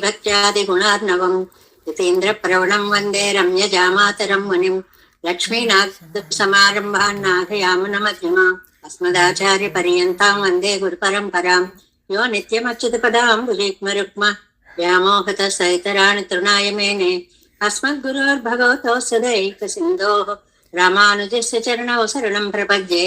भक्त्यादिगुणार्णवं यतीन्द्रप्रवणं वन्दे रम्यजामातरं मुनिं लक्ष्मीनाथसमारम्भान् नाथयामुनमध्यमाम् अस्मदाचार्यपर्यन्तां वन्दे गुरुपरम्परां यो नित्यमच्युतपदाम्बुजयुग्मरुक्म व्यामोहतसहितराणि तृणाय मेने अस्मद्गुरोर्भगवतोऽस्य दैकसिन्धोः रामानुजस्य चरणौ शरणं प्रपद्ये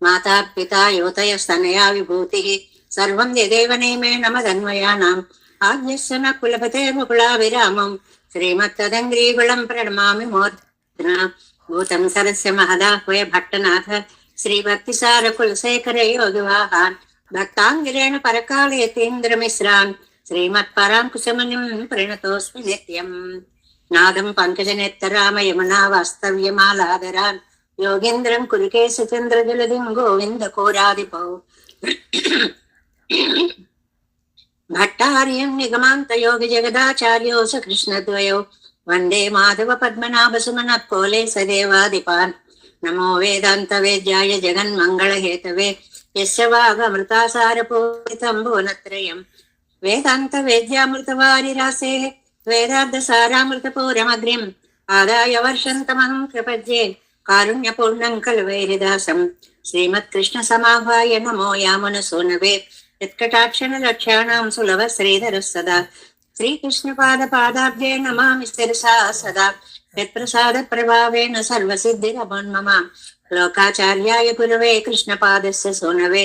माता पिता युवतयस्तनया विभूतिः सर्वं यदेव नियमेन मदन्वयानाम् आद्यस्य न कुलपते मुकुलाभिरामं श्रीमत्तदङ्ग्रीकुलं प्रणमामि मूर्ध्ना भूतं सरस्य महदाह्वय भट्टनाथ श्रीभक्तिसारकुलशेखर योगिवाहान् भक्ताङ्गिरेण परकालयतीन्द्रमिश्रान् श्रीमत्पराङ्कुशमुनिं प्रणतोऽस्मि नित्यम् नादं पङ्कजनेत्तराम यमुना वास्तव्यमालादरान् योगीन्द्रं कुलकेशचन्द्रजलधिं गोविन्दकोरादिपौ भट्टार्यं निगमान्तयोगिजगदाचार्यो स कृष्णद्वयो वन्दे माधव पद्मनाभसुमनत्कोले सदेवादिपान् नमो वेदान्तवेद्याय जगन्मङ्गलहेतवे यस्य वागमृतासारपूरितं भुवनत्रयम् वेदान्तवेद्यामृतवारिरासेः वेदार्थसारामृतपूरमग्र्यम् आदाय वर्षन्तमहं प्रपद्ये कारुण्यपूर्णं कलवैरिदासं श्रीमत्कृष्णसमाह्वाय नमो यामुनसूनवे यत्कटाक्षणलक्ष्याणां सुलभ श्रीधरः सदा श्रीकृष्णपादपादाब्जे नमामि शिरसा सदा यत्प्रसादप्रभावेन सर्वसिद्धिरभन्मम लोकाचार्याय गुरवे कृष्णपादस्य सूनवे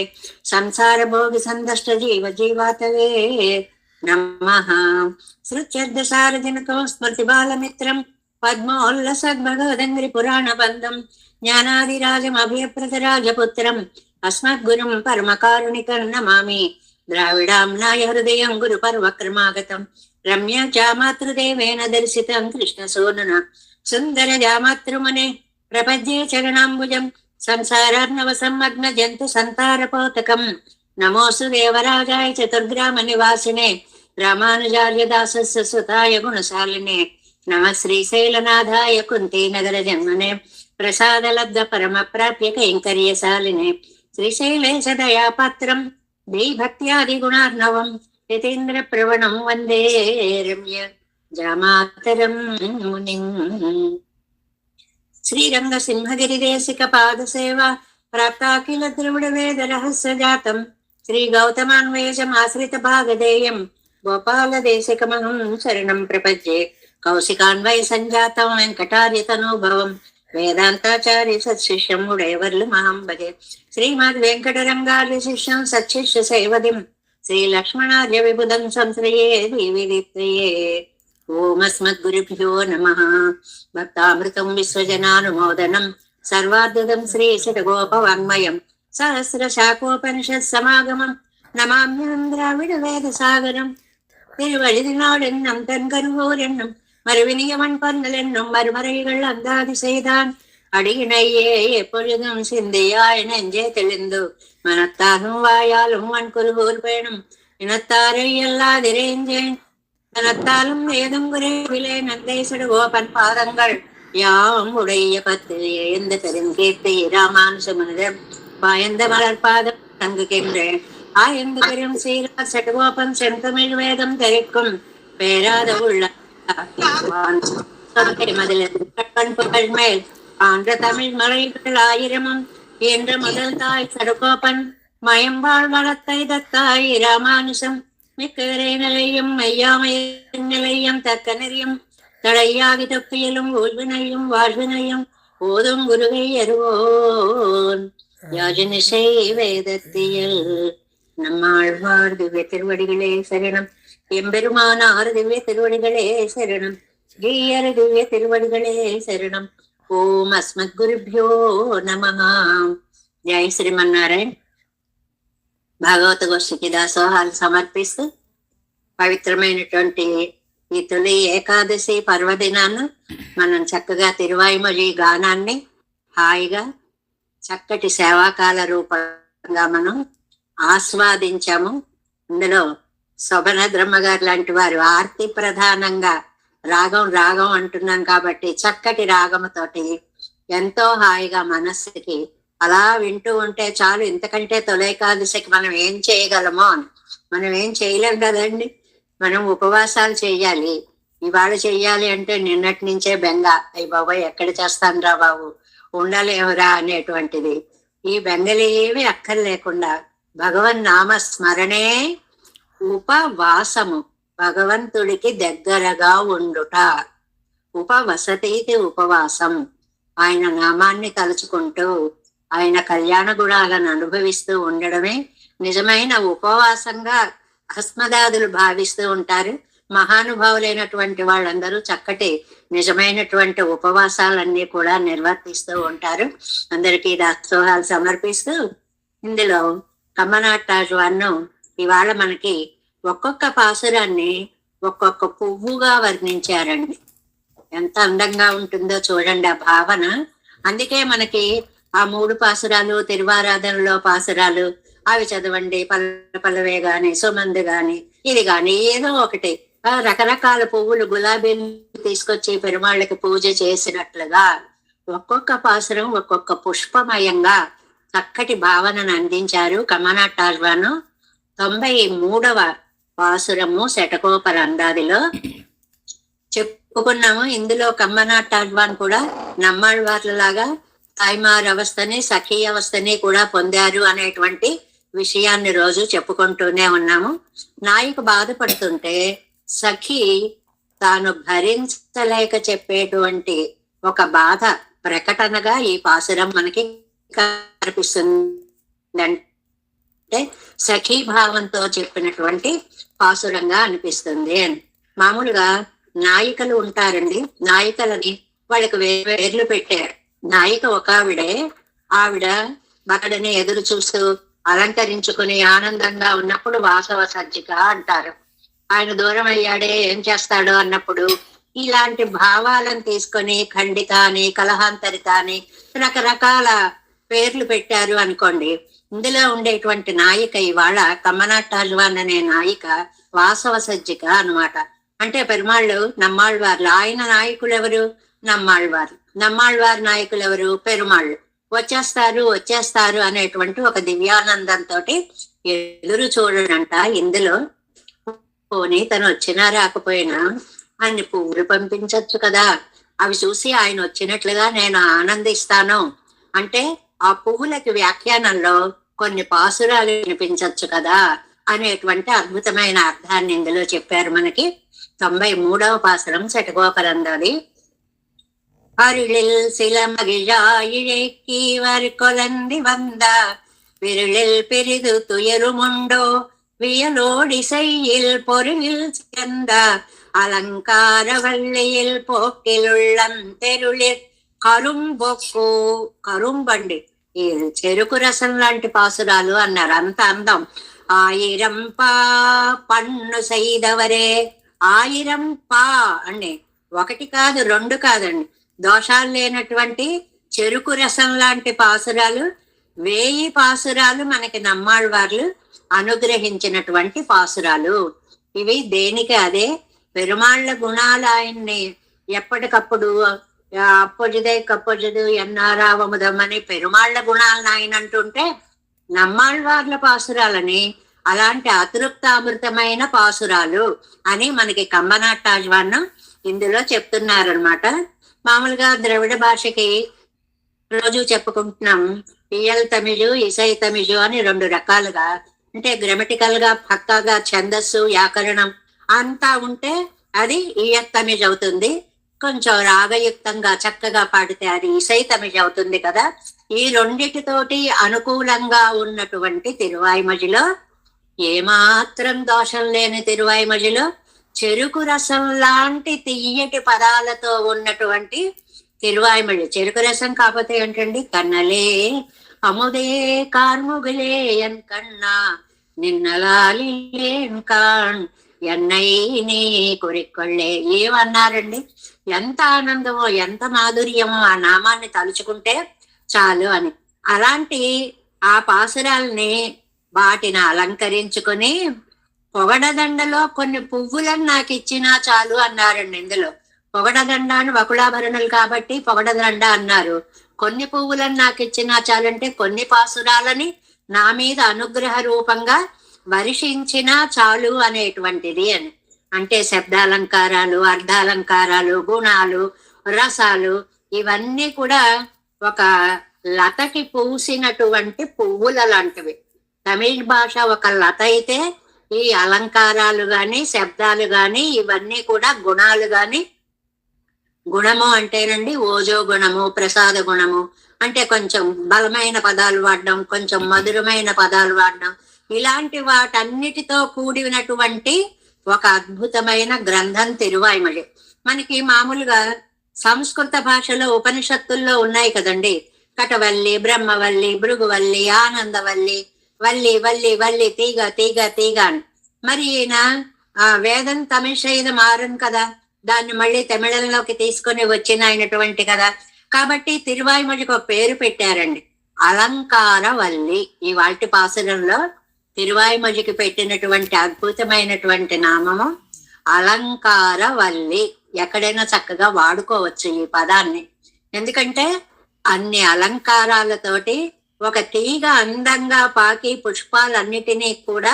संसारभोगसन्दष्टजीवजीवातवे नमः श्रुत्यर्धसारजनकं स्मृतिबालमित्रं पद्मोल्लसद्भगवदङ्घ्रिपुराणबन्धं ज्ञानादिराजमभयप्रदराजपुत्रम् अस्मद्गुरुं परमकारुणिकं नमामि द्राविडाम्नाय हृदयं गुरुपर्वक्रमागतं रम्य जामातृदेवेन दर्शितं कृष्णसूनुना सुन्दर जामातृमुने प्रपद्ये चरणाम्बुजं संसारार्णवसम्मग्न जन्तु सन्तारपोतकं नमोऽस्तु देवराजाय चतुर्ग्रामनिवासिने रामानुजार्यदासस्य सुताय गुणशालिने नमः श्रीशैलनाथाय कुन्तीनगरजन्मने प्रसादलब्ध परमप्राप्य कैङ्कर्यशालिने श्रीशैलेश दयापात्रं देभक्त्यादिगुणार्णवं यतीन्द्रप्रवणं वन्दे रम्य जामातरं मुनिम् श्रीरङ्गसिंहगिरिदेशिकपादसेवा प्राप्ताखिल द्रविडवेदरहस्यजातं श्रीगौतमान्वेषमाश्रितभागधेयं गोपालदेशिकमहं शरणं प्रपद्ये कौशिकान्वयसञ्जातं वेङ्कटार्यतनोभवं वेदान्ताचार्य सत्शिष्यं उडयवर्लुमहं भजे श्रीमद्वेङ्कटरङ्गार्य शिष्यं सत्शिष्य सेवदिं श्रीलक्ष्मणार्य विबुधं संश्रये दिविदित्रिये ओमस्मद्गुरुभ्यो नमः भक्तामृतं विश्वजनानुमोदनं सर्वाद्भुतं श्रीशतगोपवाङ्मयं सहस्रशाखोपनिषत्समागमं नमाम्यहं द्राविडवेदसागरं திருவழுதினாடென்னும் தென்கருவூர் என்னும் மறுவினியவன் பன்னல் என்னும் மறுமறைகள் அந்தாதி செய்தான் அடியினையே எப்பொழுதும் சிந்தையாய் நெஞ்சே தெளிந்து மனத்தாலும் வாயாலும் வன் குருகூர் பேணும் இனத்தாரை எல்லாதிரேஞ்சேன் மனத்தாலும் ஏதும் குறைவிலே நந்தை சுடுகோபன் பாதங்கள் யாம் உடைய பத்து எந்த பெருங்கீர்த்தி ராமானுசமுனிதம் பாயந்த மலர்பாதம் தங்குகின்றேன் ஆயந்து பெரும் சீரா சடுகோபன் செந்தமிழ் வேதம் தெரிக்கும் பேராத உள்ள புகழ் மேல் ஆன்ற தமிழ் மலைகள் ஆயிரமும் என்ற முதல் தாய் சடுகோபன் மயம்பாள் வளத்தை தத்தாய் ராமானுசம் மிக்கரை நிலையும் மெய்யாமை நிலையும் தக்க நெறியும் தடையாகி தொப்பியலும் ஊழ்வினையும் வாழ்வினையும் போதும் குருகை அருவோன் யாஜனிசை வேதத்தியல் நம்மாழ்வார் திவ்ய திருவடிகளே சரணம் எம்பெருமானார் திவ்ய திருவடிகளே சரணம் ஜீயர் திவ்ய திருவடிகளே சரணம் ఓం అస్మద్గురుభ్యో నమః. జై శ్రీమన్నారాయణ. భాగవత గోష్ఠికి దాసోహాలు సమర్పిస్తూ పవిత్రమైనటువంటి ఈ తొలి ఏకాదశి పర్వదినాన్ని మనం చక్కగా తిరువాయిమొഴി గానాన్ని హాయిగా చక్కటి సేవాకాల రూపంగా మనం ఆస్వాదించాము. అందులో శోభనద్రమ్మ గారు లాంటి వారు ఆర్తి ప్రధానంగా రాగం రాగం అంటున్నాం కాబట్టి చక్కటి రాగముతోటి ఎంతో హాయిగా మనస్సుకి అలా వింటూ ఉంటే చాలు, ఇంతకంటే తొలి ఏకాదశికి మనం ఏం చేయగలమో అని మనం ఏం చేయలేం కదండి. మనం ఉపవాసాలు చెయ్యాలి. ఇవాళ చెయ్యాలి అంటే నిన్నటి నుంచే బెంగ, అయ్య బాబాయ్ ఎక్కడ చేస్తాను రా బాబు, ఉండలేమురా అనేటువంటిది. ఈ బెంగలేవి అక్కర్లేకుండా భగవన్ నామ స్మరణే ఉపవాసము, భగవంతుడికి దగ్గరగా ఉండుట. ఉపవసతీతి ఉపవాసం, ఆయన నామాన్ని తలుచుకుంటూ ఆయన కళ్యాణ గుణాలను అనుభవిస్తూ ఉండడమే నిజమైన ఉపవాసంగా అస్మదాదులు భావిస్తూ ఉంటారు. మహానుభావులైనటువంటి వాళ్ళందరూ చక్కటి నిజమైనటువంటి ఉపవాసాలన్నీ కూడా నిర్వర్తిస్తూ ఉంటారు. అందరికీ దాసోహాలు సమర్పిస్తూ ఇందులో కమ్మనాటాజువాన్ను ఇవాళ మనకి ఒక్కొక్క పాసురాన్ని ఒక్కొక్క పువ్వుగా వర్ణించారండి. ఎంత అందంగా ఉంటుందో చూడండి ఆ భావన. అందుకే మనకి ఆ 3 పాసురాలు, తిరువారాధనలో పాసురాలు అవి చదవండి, పల్లవే గాని, సుమంది గాని, ఇది గాని ఏదో ఒకటి రకరకాల పువ్వులు, గులాబీలు తీసుకొచ్చి పెరుమాళ్ళకి పూజ చేసినట్లుగా ఒక్కొక్క పాసురం ఒక్కొక్క పుష్పమయంగా చక్కటి భావనను అందించారు కమ్మనాటాళ్వాను. 93వ పాసురము శటకోపరందాదిలో చెప్పుకున్నాము. ఇందులో కమ్మనాటాళ్వాన్ కూడా నమ్మాళ్వార్లలాగా తాయ్మార్ అవస్థని, సఖీ అవస్థని కూడా పొందారు అనేటువంటి విషయాన్ని రోజు చెప్పుకుంటూనే ఉన్నాము. నాయకు బాధపడుతుంటే సఖి తాను భరించలేక చెప్పేటువంటి ఒక బాధ ప్రకటనగా ఈ పాసురం మనకి కనిపిస్తుంది. అంటే సఖీ భావంతో చెప్పినటువంటి పాసురంగా అనిపిస్తుంది అని. మామూలుగా నాయికలు ఉంటారండి, నాయికలని వాళ్ళకి వేర్లు పెట్టారు. నాయిక ఒక ఆవిడ మగడని ఎదురు చూస్తూ అలంకరించుకుని ఆనందంగా ఉన్నప్పుడు వాసవ సజ్జిక అంటారు. ఆయన దూరం అయ్యాడే ఏం చేస్తాడో అన్నప్పుడు ఇలాంటి భావాలను తీసుకొని ఖండిత అని, కలహాంతరిత అని రకరకాల పేర్లు పెట్టారు అనుకోండి. ఇందులో ఉండేటువంటి నాయిక ఇవాళ కమ్మనాటాళ్వాన్ అనే నాయిక వాసవ సజ్జిక అన్నమాట. అంటే పెరుమాళ్ళు నమ్మాళ్వార్లు, ఆయన నాయకులు ఎవరు? నమ్మాళ్వారు. నమ్మాళ్వారు నాయకులు ఎవరు? పెరుమాళ్ళు. వచ్చేస్తారు అనేటువంటి ఒక దివ్యానందంతో ఎదురు చూడడంట. ఇందులో పోనీ తను వచ్చినా రాకపోయినా అన్ని పువ్వులు పంపించచ్చు కదా, అవి చూసి ఆయన వచ్చినట్లుగా నేను ఆనందిస్తాను అంటే ఆ పువ్వులకి వ్యాఖ్యానంలో కొన్ని పాసురాలు వినిపించచ్చు కదా అనేటువంటి అద్భుతమైన అర్థాన్ని ఇందులో చెప్పారు మనకి. 93వ పాసురం శటకోపరందాది. அருளில் சிலமகிழாயிழைக்கி வர்கொலந்தி வந்த விருளில் பெரிது துயருமுண்டோ வியலோடிசையில் பொருளில் சிறந்த అలంకార వల్లిயில் పోకిలుళ్ళం తెరుళిర్ కరుంబొక్కు. కరుంబండి, ఈ చెరుకు రసం లాంటి పాసురాలు అన్నారు. అంత అందం. ఆయిరం పా పన్ను సైదవరే. ఆయిరం పా అండి, 1 కాదు 2 కాదండి, దోషాలు లేనటువంటి చెరుకు రసం లాంటి పాసురాలు 1000 పాసురాలు మనకి నమ్మాళ్వార్లు అనుగ్రహించినటువంటి పాసురాలు. ఇవి దేనికి అదే పెరుమాళ్ల గుణాలు ఆయన్ని ఎప్పటికప్పుడు అప్పొజుదే కప్పొజుదు ఎన్నారావముదమ్మని పెరుమాళ్ల గుణాలను ఆయన అంటుంటే నమ్మాళ్వార్ల పాసురాలని అలాంటి అతృప్తామృతమైన పాసురాలు అని మనకి కమ్మనాటాళ్వాన్ ఇందులో చెప్తున్నారనమాట. మామూలుగా ద్రవిడ భాషకి రోజు చెప్పుకుంటున్నాం ఇయల్ తమిజు, ఇసై తమిజు అని 2 రకాలుగా. అంటే గ్రామటికల్ గా పక్కాగా ఛందస్సు, వ్యాకరణం అంతా ఉంటే అది ఇయత్ తమిజ్ అవుతుంది. కొంచెం రాగయుక్తంగా చక్కగా పాడితే అది ఇసై తమిజ్ అవుతుంది కదా. ఈ రెండిటితోటి అనుకూలంగా ఉన్నటువంటి తిరువాయిమజిలో, ఏమాత్రం దోషం లేని తిరువాయిమజిలో చెరుకు రసం లాంటి తీయటి పదాలతో ఉన్నటువంటి తిరువాయిమళి. చెరుకు రసం కాకపోతే ఏంటండి? కన్నలే అముదే కార్ముగులే ఎన్ కన్నా నిన్నలాలిలేన్ కాన్ ఎన్నై నీ కొరికొళ్ళే. ఏమన్నారండి? ఎంత ఆనందమో, ఎంత మాధుర్యమో ఆ నామాన్ని తలుచుకుంటే చాలు అని. అలాంటి ఆ పాసురాల్ని వాటిని అలంకరించుకొని పొగడదండలో కొన్ని పువ్వులను నాకు ఇచ్చినా చాలు అన్నారండి. ఇందులో పొగడదండ అని వకుళాభరణులు కాబట్టి పొగడదండ అన్నారు. కొన్ని పువ్వులను నాకు ఇచ్చినా చాలంటే కొన్ని పాసురాలని నా మీద అనుగ్రహ రూపంగా వర్షించినా చాలు అనేటువంటిది అని. అంటే శబ్దాలంకారాలు, అర్ధాలంకారాలు, గుణాలు, రసాలు ఇవన్నీ కూడా ఒక లతకి పూసినటువంటి పువ్వుల లాంటివి. తమిళ భాష ఒక లత అయితే ఈ అలంకారాలు గాని, శబ్దాలు గాని ఇవన్నీ కూడా గుణాలు గాని. గుణము అంటేనండి ఓజో గుణము, ప్రసాద గుణము అంటే కొంచెం బలమైన పదాలు వాడడం, కొంచెం మధురమైన పదాలు వాడడం, ఇలాంటి వాటన్నిటితో కూడినటువంటి ఒక అద్భుతమైన గ్రంథం తిరువాయిమొഴി. మనకి మామూలుగా సంస్కృత భాషలో ఉపనిషత్తుల్లో ఉన్నాయి కదండి, కటవల్లి, బ్రహ్మవల్లి, భృగువల్లి, ఆనందవల్లి, వల్లి వల్లి వల్లి, తీగ తీగ తీగ అని. మరి ఈయన వేదం తమిళ మారం కదా, దాన్ని మళ్ళీ తమిళంలోకి తీసుకొని వచ్చిన అయినటువంటి కదా, కాబట్టి తిరువాయిమొழிకి ఒక పేరు పెట్టారండి, అలంకారవల్లి. ఈ వాటి పాసురంలో తిరువాయిమొழிకి పెట్టినటువంటి అద్భుతమైనటువంటి నామము అలంకారవల్లి. ఎక్కడైనా చక్కగా వాడుకోవచ్చు ఈ పదాన్ని. ఎందుకంటే అన్ని అలంకారాలతోటి ఒక తీగ అందంగా పాకి పుష్పాలన్నిటినీ కూడా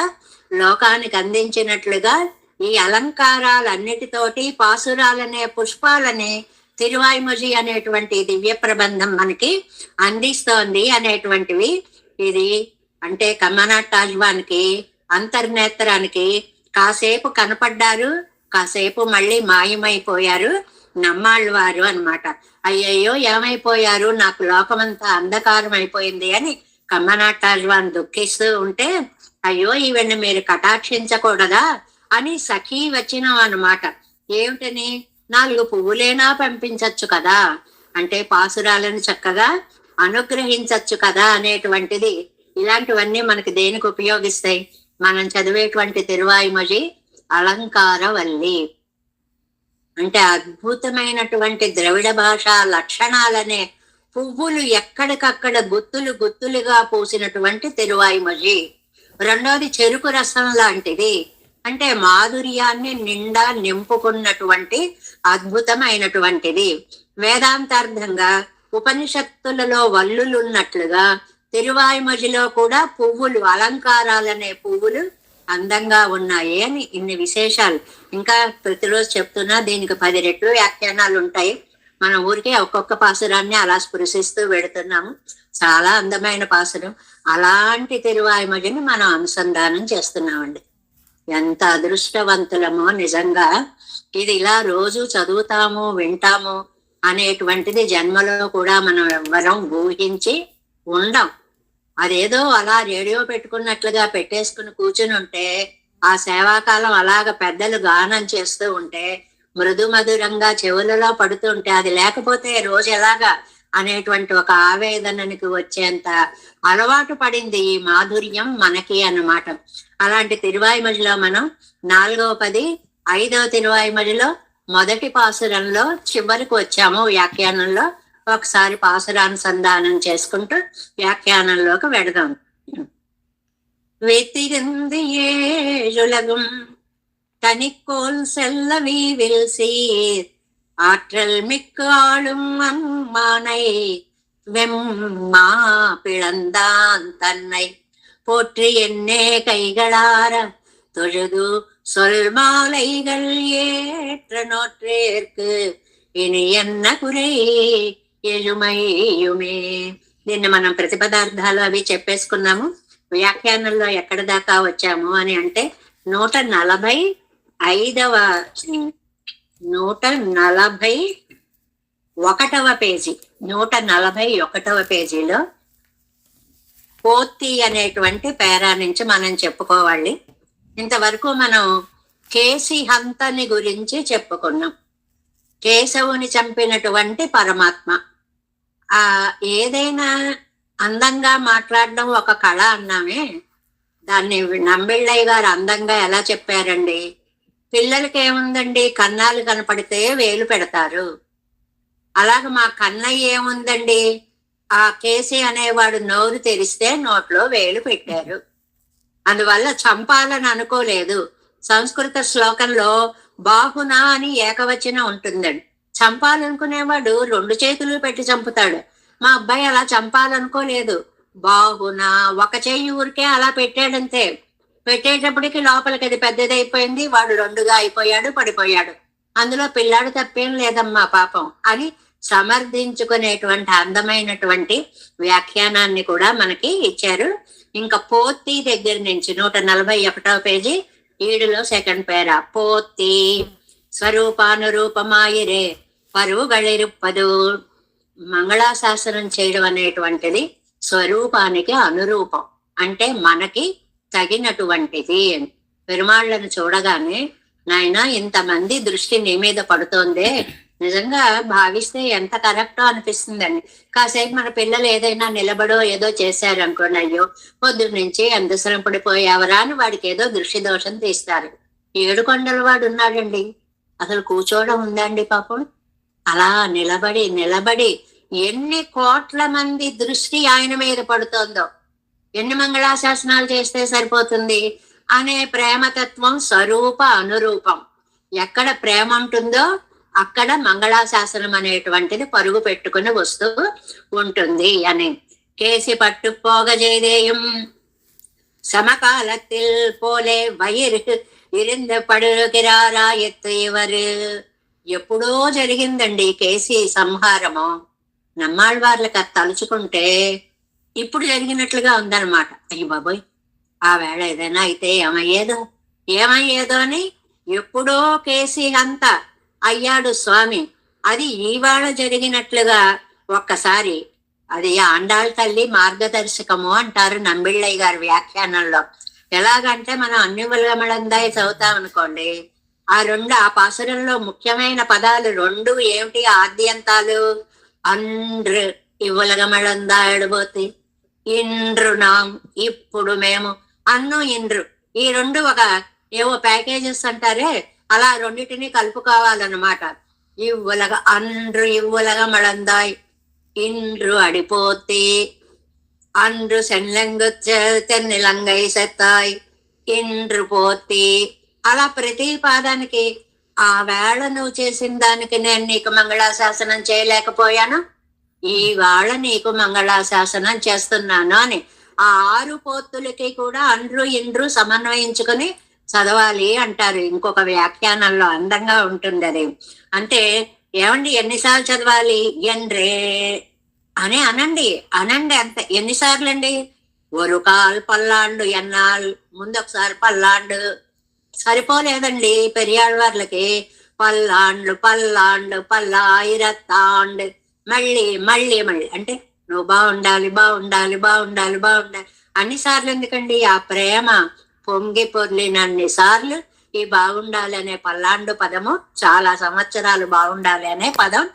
లోకానికి అందించినట్లుగా ఈ అలంకారాలన్నిటితోటి పాసురాలనే పుష్పాలని తిరువాయిమొഴి అనేటువంటి దివ్య ప్రబంధం మనకి అందిస్తోంది అనేటువంటివి. ఇది అంటే కమ్మనాటాజ్వానికి, అంతర్నేత్రానికి కాసేపు కనపడ్డారు, కాసేపు మళ్ళీ మాయమైపోయారు నమ్మాళ్ళు వారు అనమాట. అయ్యయ్యో ఏమైపోయారు, నాకు లోకమంతా అంధకారం అయిపోయింది అని కమ్మనాటాజ్వాన్ దుఃఖిస్తూ ఉంటే, అయ్యో ఈవెన్ని మీరు కటాక్షించకూడదా అని సఖీ వచ్చినాం అనమాట. ఏమిటని, 4 పువ్వులేనా పంపించచ్చు కదా, అంటే పాసురాలను చక్కగా అనుగ్రహించచ్చు కదా అనేటువంటిది. ఇలాంటివన్నీ మనకి దేనికి ఉపయోగిస్తాయి? మనం చదివేటువంటి తిరువాయిమొഴి అలంకారవల్లి అంటే అద్భుతమైనటువంటి ద్రవిడ భాషా లక్షణాలనే పువ్వులు ఎక్కడికక్కడ గుత్తులు గుత్తులుగా పూసినటువంటి తిరువాయిమొഴి. రెండోది చెరుకు రసం లాంటిది, అంటే మాధుర్యాన్ని నిండా నింపుకున్నటువంటి అద్భుతమైనటువంటిది. వేదాంతార్థంగా ఉపనిషత్తులలో వల్లులున్నట్లుగా తిరువాయిమొழிలో కూడా పువ్వులు, అలంకారాలనే పువ్వులు అందంగా ఉన్నాయి అని ఇన్ని విశేషాలు. ఇంకా ప్రతిరోజు చెప్తున్నా, దీనికి 10 రెట్లు వ్యాఖ్యానాలు ఉంటాయి. మన ఊరికి ఒక్కొక్క పాసురాన్ని అలా స్పృశిస్తూ పెడుతున్నాము. చాలా అందమైన పాసురం. అలాంటి తిరువాయిమొழிని మనం అనుసంధానం చేస్తున్నామండి. ఎంత అదృష్టవంతులమో నిజంగా. ఇది ఇలా రోజు చదువుతాము, వింటాము అనేటువంటిది జన్మలో కూడా మనం ఎవ్వరం ఊహించి ఉండం. అదేదో అలా రేడియో పెట్టుకున్నట్లుగా పెట్టేసుకుని కూర్చుని ఉంటే, ఆ సేవాకాలం అలాగ పెద్దలు గానం చేస్తూ ఉంటే మృదు మధురంగా చెవులలో పడుతుంటే, అది లేకపోతే రోజు ఎలాగా అనేటువంటి ఒక ఆవేదననికి వచ్చేంత అలవాటు పడింది ఈ మాధుర్యం మనకి అన్నమాట. అలాంటి తిరువాయిమొழிలో మనం 4వ పది 5వ తిరువాయిమొழிలో మొదటి పాసురంలో చివరికి వచ్చాము. వ్యాఖ్యానంలో ఒకసారి పాసురానుసంధానం చేసుకుంటూ వ్యాఖ్యానంలోకి వెడదాం. வெத்திருந்து ஏழுலகும் தனிக்கோல் செல்ல வீவில் சீர் ஆற்றல் மிக்க ஆளும் அம்மானை வெம்மா பிளந்தான் தன்னை போற்றி என்னே கைகளார தொழுது சொல் மாலைகள் ஏற்ற நோற்றேற்கு ఇని ఎన్న కురే ఎజుమయ్యుమే. దీన్ని మనం ప్రతిపదార్థాలు అవి చెప్పేసుకున్నాము. వ్యాఖ్యానంలో ఎక్కడ దాకా వచ్చాము అని అంటే 141వ పేజీ 141వ పేజీలో పోతి అనేటువంటి పేరా నుంచి మనం చెప్పుకోవాలి. ఇంతవరకు మనం కేసి హంతని గురించి చెప్పుకున్నాం. కేశవుని చంపినటువంటి పరమాత్మ. ఏదైనా అందంగా మాట్లాడడం ఒక కళ అన్నామే, దాన్ని నంబిళ్ళయ్య గారు అందంగా ఎలా చెప్పారండి. పిల్లలకి ఏముందండి, కన్నాలు కనపడితే వేలు పెడతారు. అలాగ మా కన్నయ్య ఏముందండి, ఆ కేసి అనేవాడు నోరు తెరిస్తే నోట్లో వేలు పెట్టారు. అందువల్ల చంపాలని అనుకోలేదు. సంస్కృత శ్లోకంలో బాహునా అని ఏకవచనం ఉంటుందండి. చంపాలనుకునేవాడు 2 చేతులు పెట్టి చంపుతాడు. మా అబ్బాయి అలా చంపాలనుకోలేదు. బాహునా ఒక చెయ్యి ఊరికే అలా పెట్టాడంతే. పెట్టేటప్పటికి లోపలికి అది పెద్దదైపోయింది, వాడు రెండుగా అయిపోయాడు, పడిపోయాడు. అందులో పిల్లాడు తప్పేం లేదమ్మా పాపం అని సమర్థించుకునేటువంటి అందమైనటువంటి వ్యాఖ్యానాన్ని కూడా మనకి ఇచ్చారు. ఇంకా పోతి దగ్గర నుంచి 141వ పేజీ ఈడులో సెకండ్ పేర. పోతి స్వరూపానురూపమాయిరే పరువుಗಳಿರುಪ್ಪದು. మంగళాశాసనం చేయడం అనేటువంటిది స్వరూపానికి అనురూపం, అంటే మనకి తగినటువంటిది. పెరుమాళ్లను చూడగానే నాయన ఇంతమంది దృష్టి నీ మీద పడుతోందే, నిజంగా భావిస్తే ఎంత కరెక్టో అనిపిస్తుందండి. కాసేపు మన పిల్లలు ఏదైనా నిలబడో ఏదో చేశారు అనుకోండి, అయ్యో పొద్దున్న నుంచి ఎంత పడిపోయావరా అని వాడికి ఏదో దృష్టి దోషం తీస్తారు. 7 కొండల వాడు ఉన్నాడండి, అసలు కూర్చోవడం ఉందండి పాపం. అలా నిలబడి నిలబడి ఎన్ని కోట్ల మంది దృష్టి ఆయన మీద పడుతోందో, ఎన్ని మంగళాశాసనాలు చేస్తే సరిపోతుంది అనే ప్రేమతత్వం స్వరూప అనురూపం. ఎక్కడ ప్రేమ ఉంటుందో అక్కడ మంగళాశాసనం అనేటువంటిది పరుగు పెట్టుకుని వస్తూ ఉంటుంది అని. కేసి పట్టుపోగ జయదేయం సమకాలத்தில் పోలే వయిర్ ఇరింద పడుకిరారా ఎత్తు ఇవరు. ఎప్పుడో జరిగిందండి కేసి సంహారము. నమ్మాళ్ళవార్లకి అది తలుచుకుంటే ఇప్పుడు జరిగినట్లుగా ఉందన్నమాట. అయ్యి బాబోయ్, ఆ వేళ ఏదైనా అయితే ఏమయ్యేదో అని ఎప్పుడో కేసి అంత అయ్యాడు స్వామి. అది ఈవేళ జరిగినట్లుగా ఒక్కసారి అది ఆండాళ్ళ తల్లి మార్గదర్శకము అంటారు నంబిళ్ళయ్య గారి వ్యాఖ్యానంలో. ఎలాగంటే మనం అన్ని ఉలగమళందాయి చదువుతాం అనుకోండి, ఆ పాసురంలో ముఖ్యమైన పదాలు 2 ఏమిటి? ఆద్యంతాలు. అండ్రు ఇవ్వలగమళందా ఎడబోతి, ఇండ్రు నాం ఇప్పుడు మేము, అన్ను ఇండ్రు ఈ 2 ఒక ఏవో ప్యాకేజెస్ అంటారే, అలా రెండింటిని కలుపుకోవాలన్నమాట. అండ్రు ఇవ్వలగమళందాయ్ ఇండ్రు అడిపోతే அன்று తెన్నిలంగై సెత్తాయ్ ఇండ్రు పోతి. అలా ప్రతి పాదానికి ఆ వేళ నువ్వు చేసిన దానికి నేను నీకు మంగళాశాసనం చేయలేకపోయాను, ఈ వేళ నీకు మంగళాశాసనం చేస్తున్నాను అని ఆ 6 పోతులకి కూడా అండ్రు ఇండ్రు సమన్వయించుకుని చదవాలి అంటారు. ఇంకొక వ్యాఖ్యానంలో అందంగా ఉంటుంది అది. అంటే ఏమండి ఎన్నిసార్లు చదవాలి? ఎండ్రే అని అనండి అంత. ఎన్నిసార్లు అండి? ఒక కాల్ పల్లాండు ఎన్నాళ్ళు, ముందు ఒకసారి పల్లాండు సరిపోలేదండి పెరియాళ్ళవార్లకి. పల్లాండ్లు పల్లాండు పల్లాయిరత్తాండు మళ్ళీ మళ్ళీ మళ్ళీ అంటే నువ్వు బాగుండాలి బాగుండాలి బాగుండాలి బాగుండాలి అన్నిసార్లు ఎందుకండి? ఆ ప్రేమ పొంగి పొర్లినన్ని సార్లు ఈ బాగుండాలి అనే పల్లాండు పదము, చాలా సంవత్సరాలు బాగుండాలి అనే పదం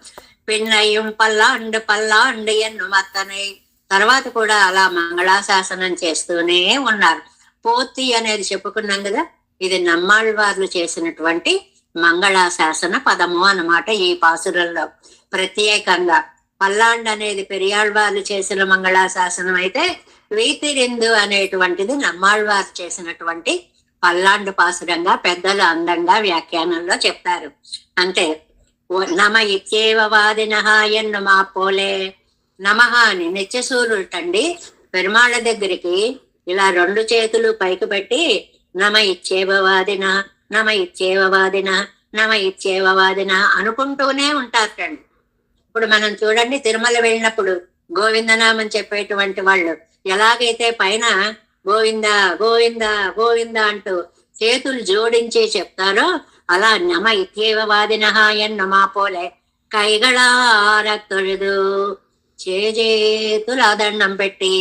పిన్నయ్యం పల్లాండు ఎన్ను మత్తనై తర్వాత కూడా అలా మంగళాశాసనం చేస్తూనే ఉన్నారు. పోతి అనేది చెప్పుకున్నాం కదా, ఇది నమ్మాళ్ళవార్లు చేసినటువంటి మంగళాశాసన పదము అన్నమాట. ఈ పాసురంలో ప్రత్యేకంగా పల్లాండ్ అనేది పెరియాళ్ళవార్లు చేసిన మంగళాశాసనం అయితే, వీతిరిందు అనేటువంటిది నమ్మాళ్ళవారు చేసినటువంటి పల్లాండు పాసురంగా పెద్దలు అందంగా వ్యాఖ్యానంలో చెప్తారు. అంటే నమ ఇత్యేవ వాదినః ఎన్ను మా పోలే. నమః అని నిత్యసూరుటండి పెరుమాళ్ళ దగ్గరికి ఇలా 2 చేతులు పైకి పెట్టి నమ ఇచ్చేవ వాదిన నమ ఇచ్చేవ వాదిన నమ ఇచ్చేవ వాదిన అనుకుంటూనే ఉంటారండి. ఇప్పుడు మనం చూడండి, తిరుమల వెళ్ళినప్పుడు గోవిందనామని చెప్పేటువంటి వాళ్ళు ఎలాగైతే పైన గోవింద గోవింద గోవింద అంటూ చేతులు జోడించి చెప్తారో, అలా నమ ఇత్యేవ వాదినః ఎన్నమా పోలే కైగళార తొழுదు చేతుల దండం పెట్టి.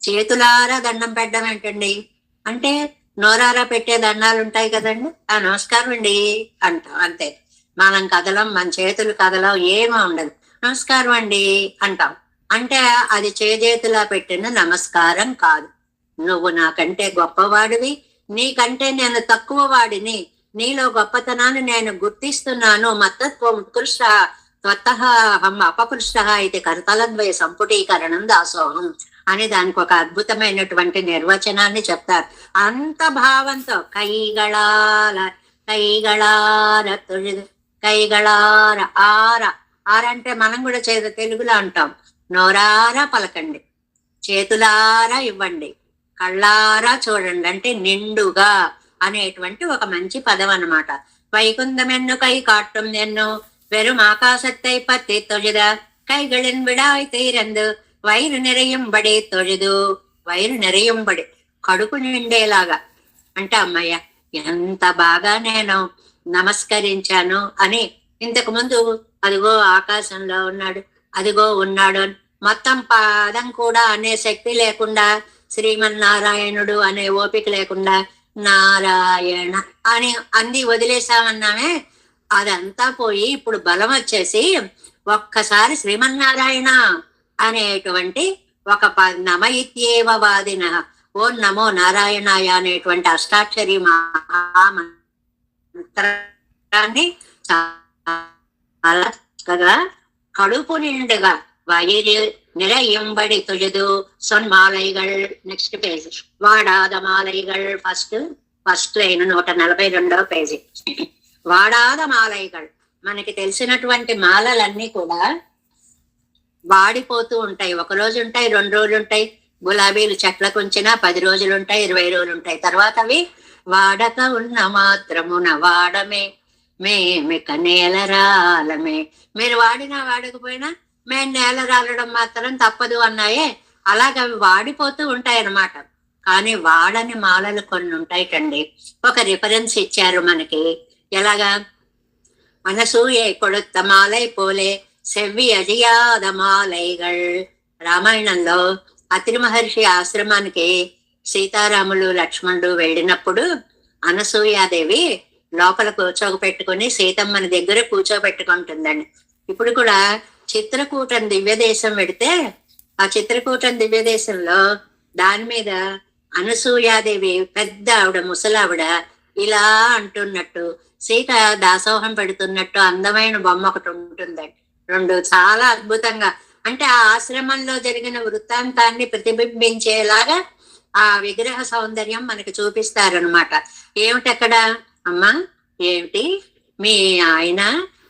చేతులారా దండం పెట్టడం ఏంటండి అంటే, నోరారా పెట్టే దండాలు ఉంటాయి కదండి, ఆ నమస్కారం అండి అంటాం అంతే. మనం కదలం, మన చేతులు కదలం, ఏమీ ఉండదు, నమస్కారం అండి అంటాం. అంటే అది చేతులా పెట్టిన నమస్కారం కాదు. నువ్వు నాకంటే గొప్పవాడివి, నీకంటే నేను తక్కువ వాడిని, నీలో గొప్పతనాన్ని నేను గుర్తిస్తున్నాను. మత్తత్వం ఉత్కృష్ట త్వత్తః అహం అపకృష్ట ఇది కరతలద్వయ సంపుటీకరణం దాసోహం అని దానికి ఒక అద్భుతమైనటువంటి నిర్వచనాన్ని చెప్తారు. అంత భావంతో కైగళార తొழிదు కైగళార ఆర అంటే మనం కూడా తెలుగులో అంటాం, నోరారా పలకండి, చేతులారా ఇవ్వండి, కళ్ళారా చూడండి అంటే నిండుగా అనేటువంటి ఒక మంచి పదం అన్నమాట. వైకుంఠమెన్ను కై కాట్టం ఎన్ను వెறும் ஆகாசத்தை பத்தி தொழுத கைகளின் விடாய் తీరందు వైరు నిరయంబడి తొழுదు. వైరు నిరయంబడి కడుపు నిండేలాగా అంటే అమ్మయ్య ఎంత బాగా నేను నమస్కరించాను అని ఇంతకు ముందు అదిగో ఆకాశంలో ఉన్నాడు, అదిగో ఉన్నాడు అని మొత్తం పాదం కూడా అనే శక్తి లేకుండా, శ్రీమన్నారాయణుడు అనే ఓపిక లేకుండా నారాయణ అని అంది వదిలేసామన్నామే. అదంతా పోయి ఇప్పుడు బలం వచ్చేసి ఒక్కసారి శ్రీమన్నారాయణ అనేటువంటి ఒక నమ ఇత్యేవ వాదిన ఓం నమో నారాయణాయ అనేటువంటి అష్టాక్షరి మహామంత్రాన్ని చాలా చక్కగా కడుపు నిండుగా వయిరు நிறையும்படி தொழுது சொன் மாலைகள். నెక్స్ట్ పేజ్ వాడాద మాలైகள். ఫస్ట్ లైన్ 142వ పేజీ. వాడాద మాలైகள். మనకి తెలిసినటువంటి మాలలన్నీ కూడా వాడిపోతూ ఉంటాయి. ఒక రోజు ఉంటాయి, 2 రోజులు ఉంటాయి. గులాబీలు చెట్లకు ఉంచినా 10 రోజులు ఉంటాయి, 20 రోజులు ఉంటాయి. తర్వాత అవి వాడక ఉన్న మాత్రమున వాడమే మేమిక నేలరాలమే. మీరు వాడినా వాడకపోయినా మేము నేల రాలడం మాత్రం తప్పదు అన్నాయే. అలాగ అవి వాడిపోతూ ఉంటాయి అన్నమాట. కానీ వాడని మాలలు కొన్ని ఉంటాయిటండి. ఒక రిఫరెన్స్ ఇచ్చారు మనకి. ఎలాగా? అనసూయే కొడుత్త మాలై పోలే సెవ్వి అజియాద మాలైగల్. రామాయణంలో అత్రి మహర్షి ఆశ్రమానికి సీతారాములు లక్ష్మణుడు వెళ్ళినప్పుడు అనసూయాదేవి లోపల కూర్చోపెట్టుకుని సీతమ్మని దగ్గర కూర్చోబెట్టుకుంటుందండి. ఇప్పుడు కూడా చిత్రకూటం దివ్యదేశం పెడితే ఆ చిత్రకూటం దివ్యదేశంలో దాని మీద అనసూయాదేవి పెద్ద ఆవిడ, ముసలావిడ ఇలా అంటున్నట్టు, సీత దాసోహం పెడుతున్నట్టు అందమైన బొమ్మ ఒకటి ఉంటుందండి. 2 చాలా అద్భుతంగా అంటే ఆ ఆశ్రమంలో జరిగిన వృత్తాంతాన్ని ప్రతిబింబించేలాగా ఆ విగ్రహ సౌందర్యం మనకి చూపిస్తారనమాట. ఏమిటక్కడ? అమ్మా ఏమిటి మీ ఆయన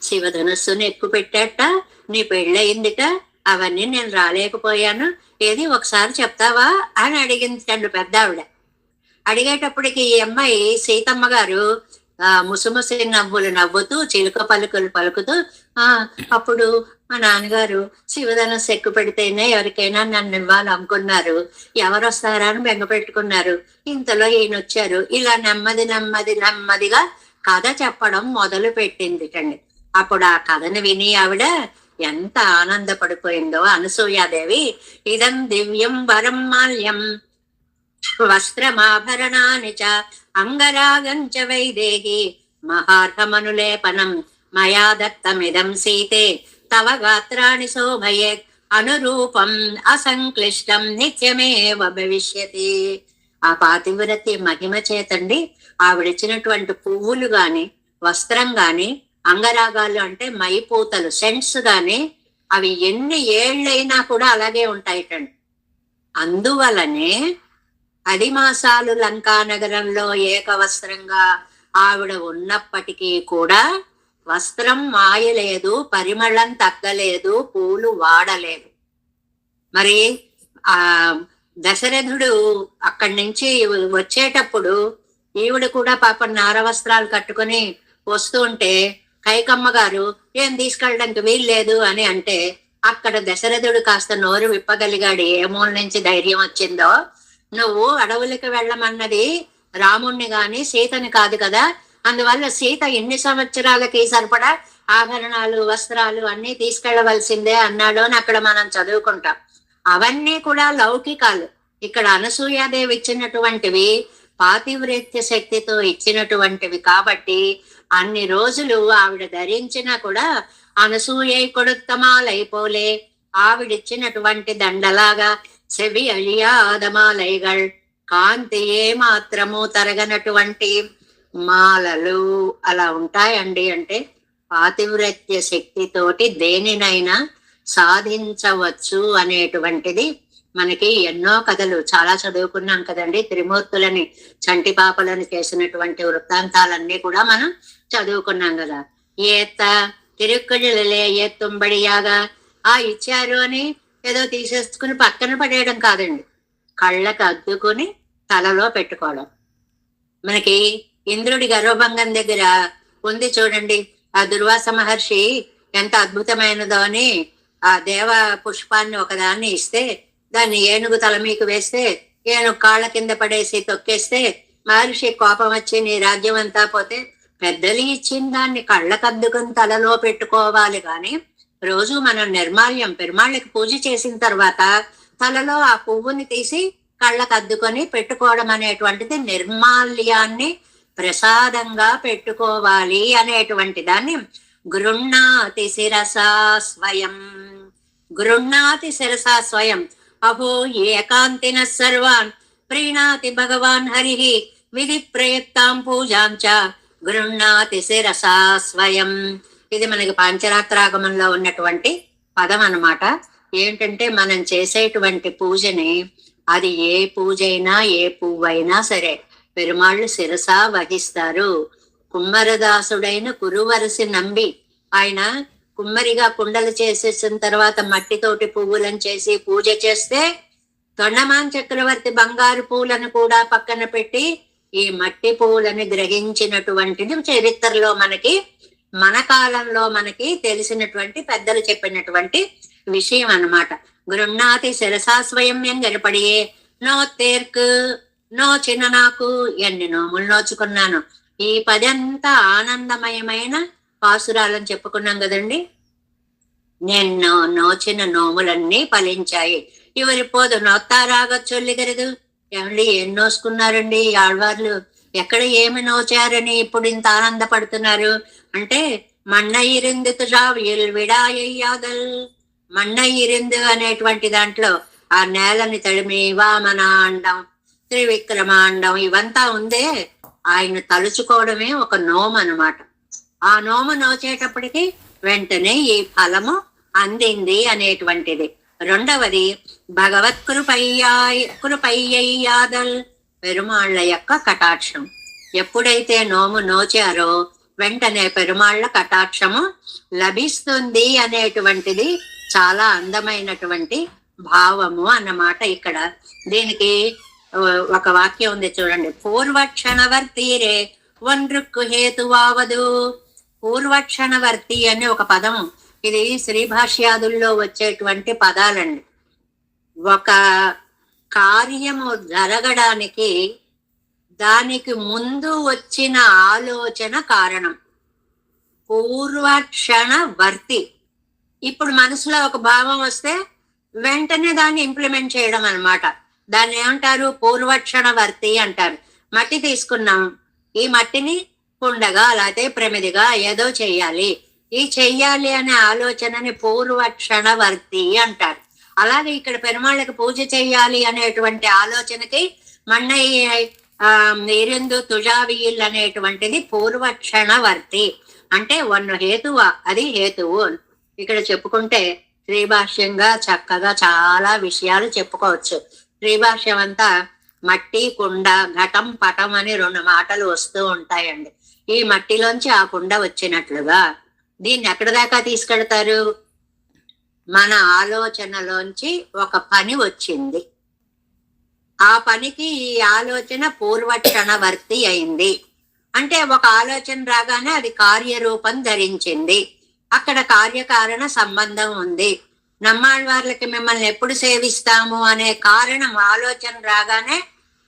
శివధనుస్సుని ఎక్కువ పెట్టాట, నీ పెళ్ళయిందిట, అవన్నీ నేను రాలేకపోయాను, ఏది ఒకసారి చెప్తావా అని అడిగింది పెద్ద ఆవిడ. అడిగేటప్పటికి ఈ అమ్మాయి సీతమ్మ గారు ముసుముసి నవ్వులు నవ్వుతూ చిలుక పలుకులు పలుకుతూ అప్పుడు మా నాన్నగారు శివధనుస్సు ఎక్కువ పెడితేనే ఎవరికైనా నన్ను ఇవ్వాలనుకున్నారు, ఎవరు వస్తారా అని బెంగ పెట్టుకున్నారు, ఇంతలో ఈయన వచ్చారు. ఇలా నెమ్మదిగా కథ చెప్పడం మొదలు పెట్టింది కండి. అప్పుడు ఆ కథను విని ఆవిడ ఎంత ఆనందపడిపోయిందో అనసూయాదేవి. ఇదం దివ్యం వరం మాల్యం వస్త్రమాభరణాని చ అంగరాగంచ వైదేహి మహార్హమనులేపనం మయా దత్తమిదం సీతే తవ గాత్రాణి శోభయేత్ అనురూపం అసంక్లిష్టం నిత్యమేవ భవిష్యతి. ఆ పాతివ్రత్య మహిమ చేతండి ఆవిడిచ్చినటువంటి పువ్వులు గాని, వస్త్రం గాని, అంగరాగాలు అంటే మైపూతలు, సెంట్స్ గాని అవి ఎన్ని ఏళ్ళైనా కూడా అలాగే ఉంటాయిటండి. అందువలనే 10 మాసాలు లంకా నగరంలో ఏకవస్త్రంగా ఆవిడ ఉన్నప్పటికీ కూడా వస్త్రం మాయలేదు, పరిమళం తగ్గలేదు, పూలు వాడలేదు. మరి ఆ దశరథుడు అక్కడి నుంచి వచ్చేటప్పుడు ఈవిడ కూడా పాపం నారవస్త్రాలు కట్టుకుని వస్తూ ఉంటే కైకమ్మ గారు ఏం తీసుకెళ్ళడానికి వీల్లేదు అని అంటే అక్కడ దశరథుడు కాస్త నోరు విప్పగలిగాడు. ఏ మూల నుంచి ధైర్యం వచ్చిందో, నువ్వు అడవులకు వెళ్ళమన్నది రాముణ్ణి గాని సీతని కాదు కదా, అందువల్ల సీత ఎన్ని సంవత్సరాలకి సరిపడా ఆభరణాలు, వస్త్రాలు అన్ని తీసుకెళ్లవలసిందే అన్నాడు అని అక్కడ మనం చదువుకుంటాం. అవన్నీ కూడా లౌకికాలు. ఇక్కడ అనసూయాదేవి ఇచ్చినటువంటివి పాతివ్రత్య శక్తితో ఇచ్చినటువంటివి కాబట్టి అన్ని రోజులు ఆవిడ ధరించినా కూడా అనసూయై కొడుత్తమాలైపోలే. ఆవిడిచ్చినటువంటి దండలాగా సెవి అழிయాదమాలైగల్ కాంతి ఏ మాత్రము తరగనటువంటి మాలలు అలా ఉంటాయండి. అంటే పాతివ్రత్య శక్తితోటి దేనినైనా సాధించవచ్చు అనేటువంటిది మనకి ఎన్నో కథలు చాలా చదువుకున్నాం కదండి. త్రిమూర్తులని, చంటి పాపలను చేసినటువంటి వృత్తాంతాలన్నీ కూడా మనం చదువుకున్నాం కదా. ఏత్త తిరుక్కుజలే ఏత్తుంబడియాగా ఇచ్చారు అని ఏదో తీసేసుకుని పక్కన పడేయడం కాదండి. కళ్ళకు అద్దుకుని తలలో పెట్టుకోవడం. మనకి ఇంద్రుడి గర్వభంగం దగ్గర ఉంది చూడండి, ఆ దుర్వాస మహర్షి ఎంత అద్భుతమైనదో అని ఆ దేవ పుష్పాన్ని ఒకదాన్ని ఇస్తే దాన్ని ఏనుగు తల మీకు వేస్తే ఏనుగు కాళ్ళ కింద పడేసి తొక్కేస్తే మహర్షి కోపం వచ్చి నీ రాజ్యం అంతా పోతే, పెద్దలు ఇచ్చిన దాన్ని కళ్ళకద్దుకుని తలలో పెట్టుకోవాలి కానీ రోజు మనం నిర్మాల్యం పెరుమాళ్ళకి పూజ చేసిన తర్వాత తలలో ఆ పువ్వుని తీసి కళ్ళకు అద్దుకొని పెట్టుకోవడం అనేటువంటిది నిర్మాల్యాన్ని ప్రసాదంగా పెట్టుకోవాలి అనేటువంటి దాన్ని గృహ్ణాతి శిరసా స్వయం, గృహ్ణాతి శిరసా స్వయం. అహో ఏకాంతిన సర్వాన్ ప్రీణాతి భగవాన్ హరి విధి ప్రయుక్తాం పూజాంచ గృహ్ణాతి శిరసా స్వయం. ఇది మనకి పాంచరాత్రాగమంలో ఉన్నటువంటి పదం అన్నమాట. ఏంటంటే మనం చేసేటువంటి పూజని, అది ఏ పూజ అయినా ఏ పువ్వైనా సరే పెరుమాళ్ళు శిరస వహిస్తారు. కుమ్మరదాసుడైన కురువరసి నంబి ఆయన కుమ్మరిగా కుండలు చేసేసిన తర్వాత మట్టితోటి పువ్వులను చేసి పూజ చేస్తే తొండమాన్ చక్రవర్తి బంగారు పూలను కూడా పక్కన పెట్టి ఈ మట్టి పువ్వులను గ్రహించినటువంటిది చరిత్రలో మనకి, మన కాలంలో మనకి తెలిసినటువంటి పెద్దలు చెప్పినటువంటి విషయం అన్నమాట. గృహ్ణాతి శిరసా స్వయం ఎంగరపడియే నో తేర్కు నో చిన్న నాకు ఎన్ని నోములు నోచుకున్నాను. ఈ పదంతా ఆనందమయమైన పాసురాలని చెప్పుకున్నాం కదండి. నేను నోచిన నోములన్నీ ఫలించాయి. ఇవరి పోదు నోత్తారాగ చొల్లిగరదు. ఏమండి ఏం నోసుకున్నారండి ఆళ్వార్లు, ఎక్కడ ఏమి నోచారని ఇప్పుడు ఇంత ఆనందపడుతున్నారు అంటే, మన్న ఇరిందు తుజావిల్ విడాయయ్యాదల్, మన్న ఇరిందు అనేటువంటి దాంట్లో ఆ నేలని తడిమి వామనాండం త్రివిక్రమాండం ఇవంతా ఉందే, ఆయన తలుచుకోవడమే ఒక నోము అనమాట. ఆ నోము నోచేటప్పటికి వెంటనే ఈ ఫలము అందింది అనేటువంటిది. రెండవది భగవత్ కృపయ్యాదల్, పెరుమాళ్ల యొక్క కటాక్షం. ఎప్పుడైతే నోము నోచారో వెంటనే పెరుమాళ్ల కటాక్షము లభిస్తుంది అనేటువంటిది చాలా అందమైనటువంటి భావము అన్నమాట. ఇక్కడ దీనికి ఒక వాక్యం ఉంది చూడండి, పూర్వక్షణవర్తీరే వన్రుక్కు హేతువావదు. పూర్వక్షణవర్తి అనే ఒక పదం, ఇది శ్రీ భాష్యాదుల్లో వచ్చేటువంటి పదాలండి. ఒక కార్యము జరగడానికి దానికి ముందు వచ్చిన ఆలోచన కారణం. పూర్వక్షణవర్తి, ఇప్పుడు మనసులో ఒక భావం వస్తే వెంటనే దాన్ని ఇంప్లిమెంట్ చేయడం అన్నమాట. దాన్ని ఏమంటారు? పూర్వక్షణవర్తి అంటారు. మట్టి తీసుకున్నాం, ఈ మట్టిని కుండగా లేకపోతే ప్రమిదిగా ఏదో చెయ్యాలి, ఈ చెయ్యాలి అనే ఆలోచనని పూర్వక్షణవర్తి అంటారు. అలాగే ఇక్కడ పెరుమాళ్ళకి పూజ చెయ్యాలి అనేటువంటి ఆలోచనకి మన్నయ్య ఇరిందు తుజావియిల్ అనేటువంటిది పూర్వక్షణవర్తి. అంటే వన్ను హేతువ, అది హేతువు. ఇక్కడ చెప్పుకుంటే శ్రీభాష్యంగా చక్కగా చాలా విషయాలు చెప్పుకోవచ్చు. శ్రీభాష్యం అంతా మట్టి కుండ ఘటం పటం అని 2 మాటలు వస్తూ ఉంటాయండి. ఈ మట్టిలోంచి ఆ కుండ వచ్చినట్లుగా దీన్ని ఎక్కడి దాకా తీసుకెళ్తారు? మన ఆలోచనలోంచి ఒక పని వచ్చింది, ఆ పనికి ఈ ఆలోచన పూర్వక్షణవర్తి అయింది. అంటే ఒక ఆలోచన రాగానే అది కార్యరూపం ధరించింది, అక్కడ కార్యకారణ సంబంధం ఉంది. నమ్మాళ్ళవార్లకి మిమ్మల్ని ఎప్పుడు సేవిస్తాము అనే కారణం ఆలోచన రాగానే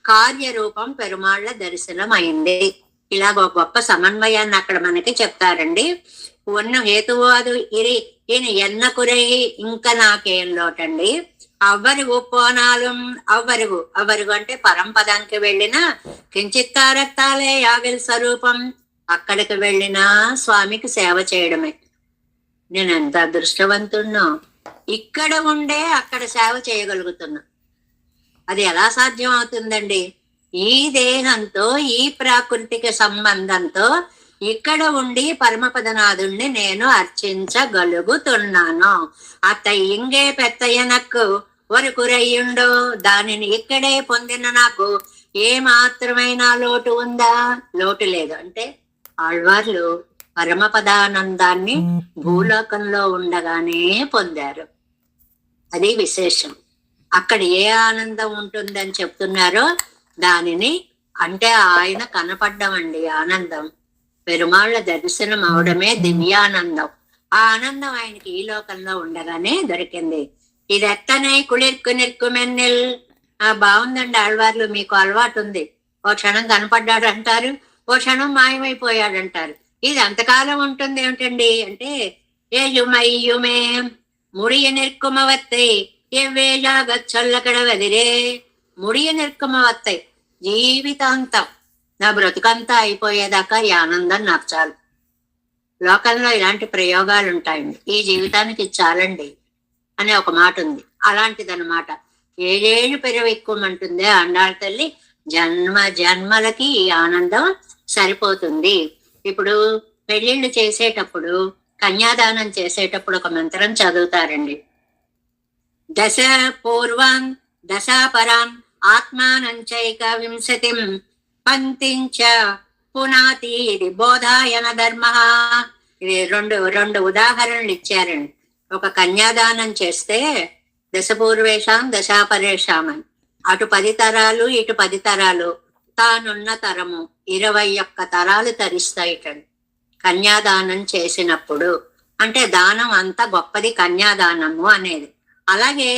కార్యరూపం పెరుమాళ్ల దర్శనం అయింది. ఇలా ఒక గొప్ప సమన్వయాన్ని అక్కడ మనకి చెప్తారండి. ఉన్న హేతువాదు ఇరి ఈయన ఎన్న కురై ఇంకా నాకేం లోటండి. అవ్వరుగు పోనాలం అవ్వరుగు, అవ్వరుగు అంటే పరంపదానికి వెళ్ళిన కించిత్తారక్తాలే యాగల్ స్వరూపం, అక్కడికి వెళ్ళినా స్వామికి సేవ చేయడమే. నేను ఎంత అదృష్టవంతున్నో, ఇక్కడ ఉండే అక్కడ సేవ చేయగలుగుతున్నా. అది ఎలా సాధ్యం అవుతుందండి? ఈ దేహంతో ఈ ప్రాకృతిక సంబంధంతో ఇక్కడ ఉండి పరమపదనాథుణ్ణి నేను అర్చించగలుగుతున్నాను. అత్త ఇంగే పెత్తయ్యనక్కు వరకురయ్యుండో, దానిని ఇక్కడే పొందిన నాకు ఏ మాత్రమైన లోటు ఉందా? లోటు లేదు. అంటే ఆళ్వార్లు పరమపదానందాన్ని భూలోకంలో ఉండగానే పొందారు. అది విశేషం. అక్కడ ఏ ఆనందం ఉంటుందని చెప్తున్నారో దానిని అంటే ఆయన కనపడ్డం అండి ఆనందం. పెరుమాళ్ళ దర్శనం అవడమే దివ్యానందం. ఆ ఆనందం ఆయనకి ఈ లోకంలో ఉండగానే దొరికింది. ఇది ఎత్తనే కుళిర్కు నిర్కుమెన్నెల్. బాగుందండి ఆళ్వార్లు, మీకు అలవాటు ఉంది. ఓ క్షణం కనపడ్డాడు అంటారు, ఓ క్షణం మాయమైపోయాడు అంటారు. ఇది ఎంతకాలం ఉంటుంది ఏమిటండి అంటే, ఏ యుమయ్యుమే ముడియ నిర్కుమవత్తై ఎవ్వేజాగచ్చొల్లకడ వదిరే. ముడియ నిర్కుమవత్తై, జీవితాంతం నా బ్రతుకంతా అయిపోయేదాకా ఈ ఆనందం నాకు చాలు. లోకంలో ఇలాంటి ప్రయోగాలు ఉంటాయండి. ఈ జీవితానికి చాలండి అనే ఒక మాట ఉంది, అలాంటిదన్నమాట. ఏడేళ్ళు పెరవెక్కుమంటుందే ఆండాళ్ళ తల్లి, జన్మ జన్మలకి ఈ ఆనందం సరిపోతుంది. ఇప్పుడు పెళ్లిళ్ళు చేసేటప్పుడు, కన్యాదానం చేసేటప్పుడు ఒక మంత్రం చదువుతారండి. దశ పూర్వం దశాపరాం ఆత్మానంచైక వింశతిం పంతించ పునాతి. ఇది బోధాయన ధర్మ. ఇది రెండు ఉదాహరణలు ఇచ్చారండి. ఒక కన్యాదానం చేస్తే దశపూర్వేషాం దశాపరేషాం అని, అటు 10 తరాలు ఇటు 10 తరాలు, తానున్న తరము 21 తరాలు తరిస్తాయిటండి కన్యాదానం చేసినప్పుడు. అంటే దానం అంత గొప్పది కన్యాదానము అనేది. అలాగే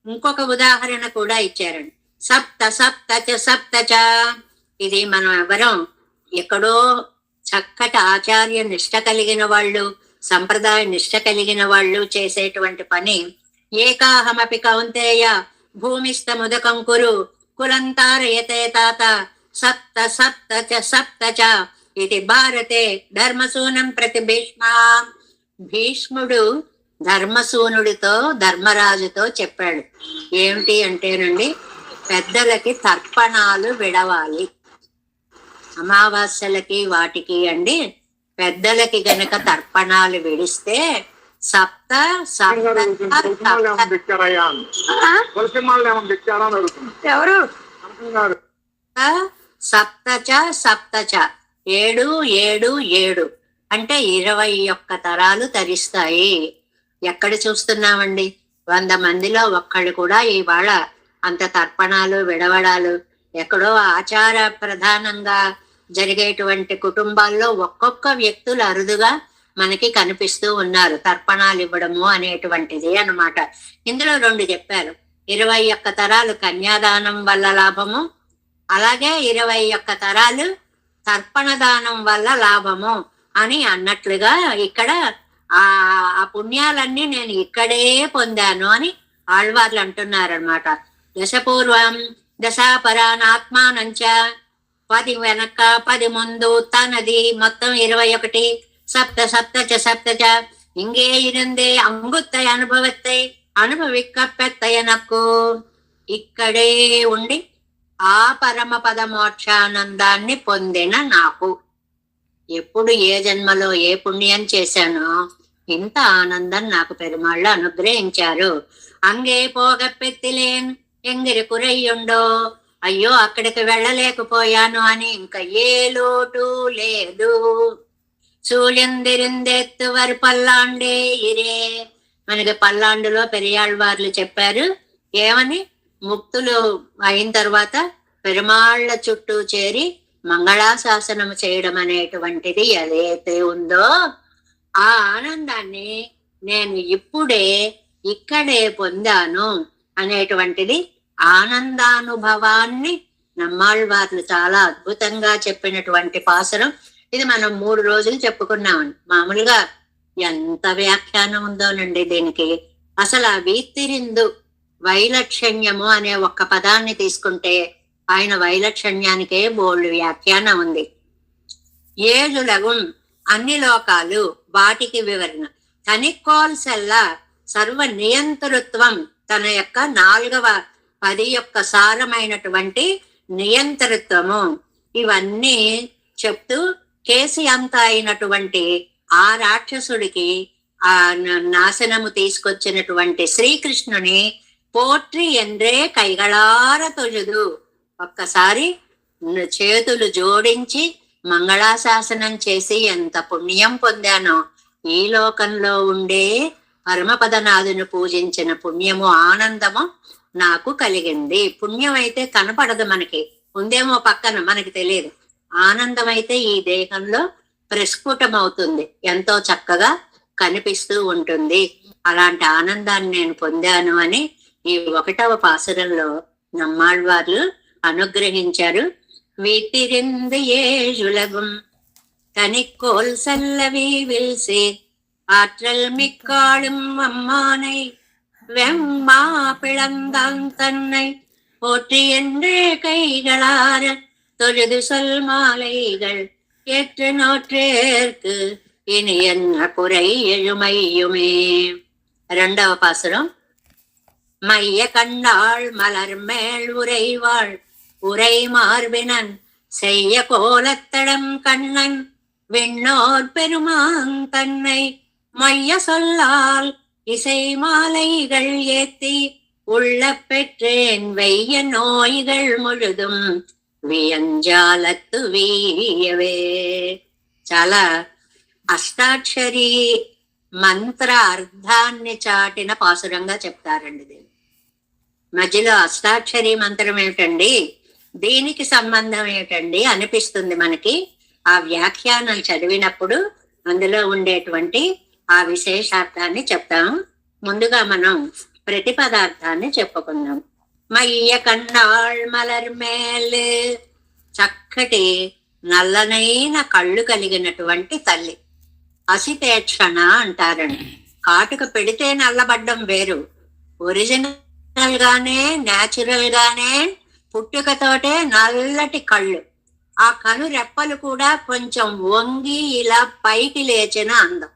ఇంకొక ఉదాహరణ కూడా ఇచ్చారండి. సప్త సప్తచ సప్తచ. ఇది మనం ఎవరం ఎక్కడో చక్కటి ఆచార్య నిష్ట కలిగిన వాళ్ళు, సంప్రదాయ నిష్ట కలిగిన వాళ్ళు చేసేటువంటి పని. ఏకాహమపి కౌంతేయ భూమిస్థముదకం కురు కులంతారయతే తాత సప్త సప్తచ సప్తచ. ఇది భారతే ధర్మసూనం ప్రతి భీష్మ. భీష్ముడు ధర్మసూనుడితో, ధర్మరాజుతో చెప్పాడు. ఏమిటి అంటేనండి, పెద్దలకి తర్పణాలు విడవాలి. అమావాస్యలకి వాటికి అండి పెద్దలకి గనక తర్పణాలు విడిస్తే సప్త ఎవరు సప్తచ సప్తచ 7 7 7 అంటే 21 తరాలు తరిస్తాయి. ఎక్కడ చూస్తున్నామండి, 100 మందిలో ఒక్కళ్ళు కూడా ఇవాళ అంత తర్పణాలు విడవడాలు. ఎక్కడో ఆచార ప్రధానంగా జరిగేటువంటి కుటుంబాల్లో ఒక్కొక్క వ్యక్తులు అరుదుగా మనకి కనిపిస్తూ ఉన్నారు తర్పణాలు ఇవ్వడము అనేటువంటిది అన్నమాట. ఇందులో 2 చెప్పారు. 21 తరాలు కన్యాదానం వల్ల లాభము, అలాగే 21 తరాలు తర్పణ దానం వల్ల లాభము అని అన్నట్లుగా ఇక్కడ ఆ పుణ్యాలన్నీ నేను ఇక్కడే పొందాను అని ఆళ్వార్లు అంటున్నారనమాట. దశపూర్వం దశాపరాన్ ఆత్మానంచ. 10 వెనక 10 ముందు తనది, మొత్తం 21. సప్త సప్తచ సప్తచ ఇంగే ఇరుందే అంగుత్తై అనుభవత్తై అనుభవిక్కప్పెత్తయ నక్కు. ఇక్కడే ఉండి ఆ పరమ పద మోక్షానందాన్ని పొందిన నాకు, ఎప్పుడు ఏ జన్మలో ఏ పుణ్యం చేశానో ఇంత ఆనందం నాకు పెరుమాళ్ళు అనుగ్రహించారు. అంగే పోగపెత్తిలేన్ ఎంగిరి కురయ్యుండో. అయ్యో అక్కడికి వెళ్ళలేకపోయాను అని ఇంకా ఏ లోటు లేదు. సూళ్యందిరిందెత్తువరు పల్లాండే ఇరే. మనకి పల్లాండులో పెరియాళ్వార్లు చెప్పారు ఏమని, ముక్తులు అయిన తర్వాత పెరుమాళ్ల చుట్టూ చేరి మంగళాశాసనం చేయడం అనేటువంటిది ఏదైతే ఉందో ఆ ఆనందాన్ని నేను ఇప్పుడే ఇక్కడే పొందాను అనేటువంటిది ఆనందానుభవాన్ని నమ్మాళ్వార్లు చాలా అద్భుతంగా చెప్పినటువంటి పాసురం ఇది. మనం 3 రోజులు చెప్పుకున్నామండి. మామూలుగా ఎంత వ్యాఖ్యానం ఉందోనండి దీనికి. అసలు ఆ వీత్తిరిందు వైలక్షణ్యము అనే ఒక్క పదాన్ని తీసుకుంటే ఆయన వైలక్షణ్యానికే బోల్డ్ వ్యాఖ్యానం ఉంది. 7 లగుం అన్ని లోకాలు, వాటికి వివరణ. తనికోల్సల్లా సర్వ నియంతృత్వం, తన యొక్క 4వ 10 యొక్క సారమైనటువంటి నియంతృత్వము, ఇవన్నీ చెప్తూ కేసి అంత అయినటువంటి ఆ రాక్షసుడికి ఆ నాశనము తీసుకొచ్చినటువంటి శ్రీకృష్ణుని పోట్రి ఎండ్రే కైగళార తొజుదు. ఒక్కసారి చేతులు జోడించి మంగళాశాసనం చేసి ఎంత పుణ్యం పొందానో. ఈ లోకంలో ఉండే పరమపదనాథుని పూజించిన పుణ్యము, ఆనందము నాకు కలిగింది. పుణ్యం అయితే కనపడదు మనకి, ఉందేమో పక్కన, మనకి తెలియదు. ఆనందం అయితే ఈ దేహంలో ప్రస్ఫుటమవుతుంది, ఎంతో చక్కగా కనిపిస్తూ ఉంటుంది. అలాంటి ఆనందాన్ని నేను పొందాను అని ఈ 1వ పాసురంలో నమ్మాళ్వార్లు అనుగ్రహించారు. వీటిరింది ఏజులగుం தனிக்கோல் செல்லவி வில்சே ஆற்றல் மிக்காளும் அம்மானை வெம்மா பிளந்தான் தன்னை போற்றி என்றே கைகளார தொழுது சொல் மாலைகள் ஏற்று நோற்றேற்கு இனி என்ன குறை எழுமையுமே. 2వ பாசுரம். மைய கண்ணாள் மலர் மேல் உரைவாள் உரை மார்பினன் செய்ய கோலத்தடம் கண்ணன் விண்ணோர் பெருமான் தன்னை மைய சொல்லால் இசை மாலைகள் ஏத்தி உள்ள பெற்றேன் வெய்ய நோய்கள் முழுதும் వియంజాలత్తు వీయవే. చాలా అష్టాక్షరి మంత్ర అర్థాన్ని చాటిన పాసురంగా చెప్తారండి. దీన్ని మధ్యలో అష్టాక్షరి మంత్రం ఏమిటండి, దీనికి సంబంధం ఏమిటండి అనిపిస్తుంది మనకి. ఆ వ్యాఖ్యానం చదివినప్పుడు అందులో ఉండేటువంటి ఆ విశేషార్థాన్ని చెప్తాం. ముందుగా మనం ప్రతిపదార్థాన్ని చెప్పుకుందాం. మయ్య కన్నాళ్ మలర్ మేల్, చక్కటి నల్లనైన కళ్ళు కలిగినటువంటి తల్లి. అసితేక్షణ అంటారండి. కాటుక పెడితే నల్లబడ్డం వేరు, ఒరిజినల్ గానే న్యాచురల్ గానే పుట్టుకతోటే నల్లటి కళ్ళు. ఆ కను రెప్పలు కూడా కొంచెం వంగి ఇలా పైకి లేచిన అందం.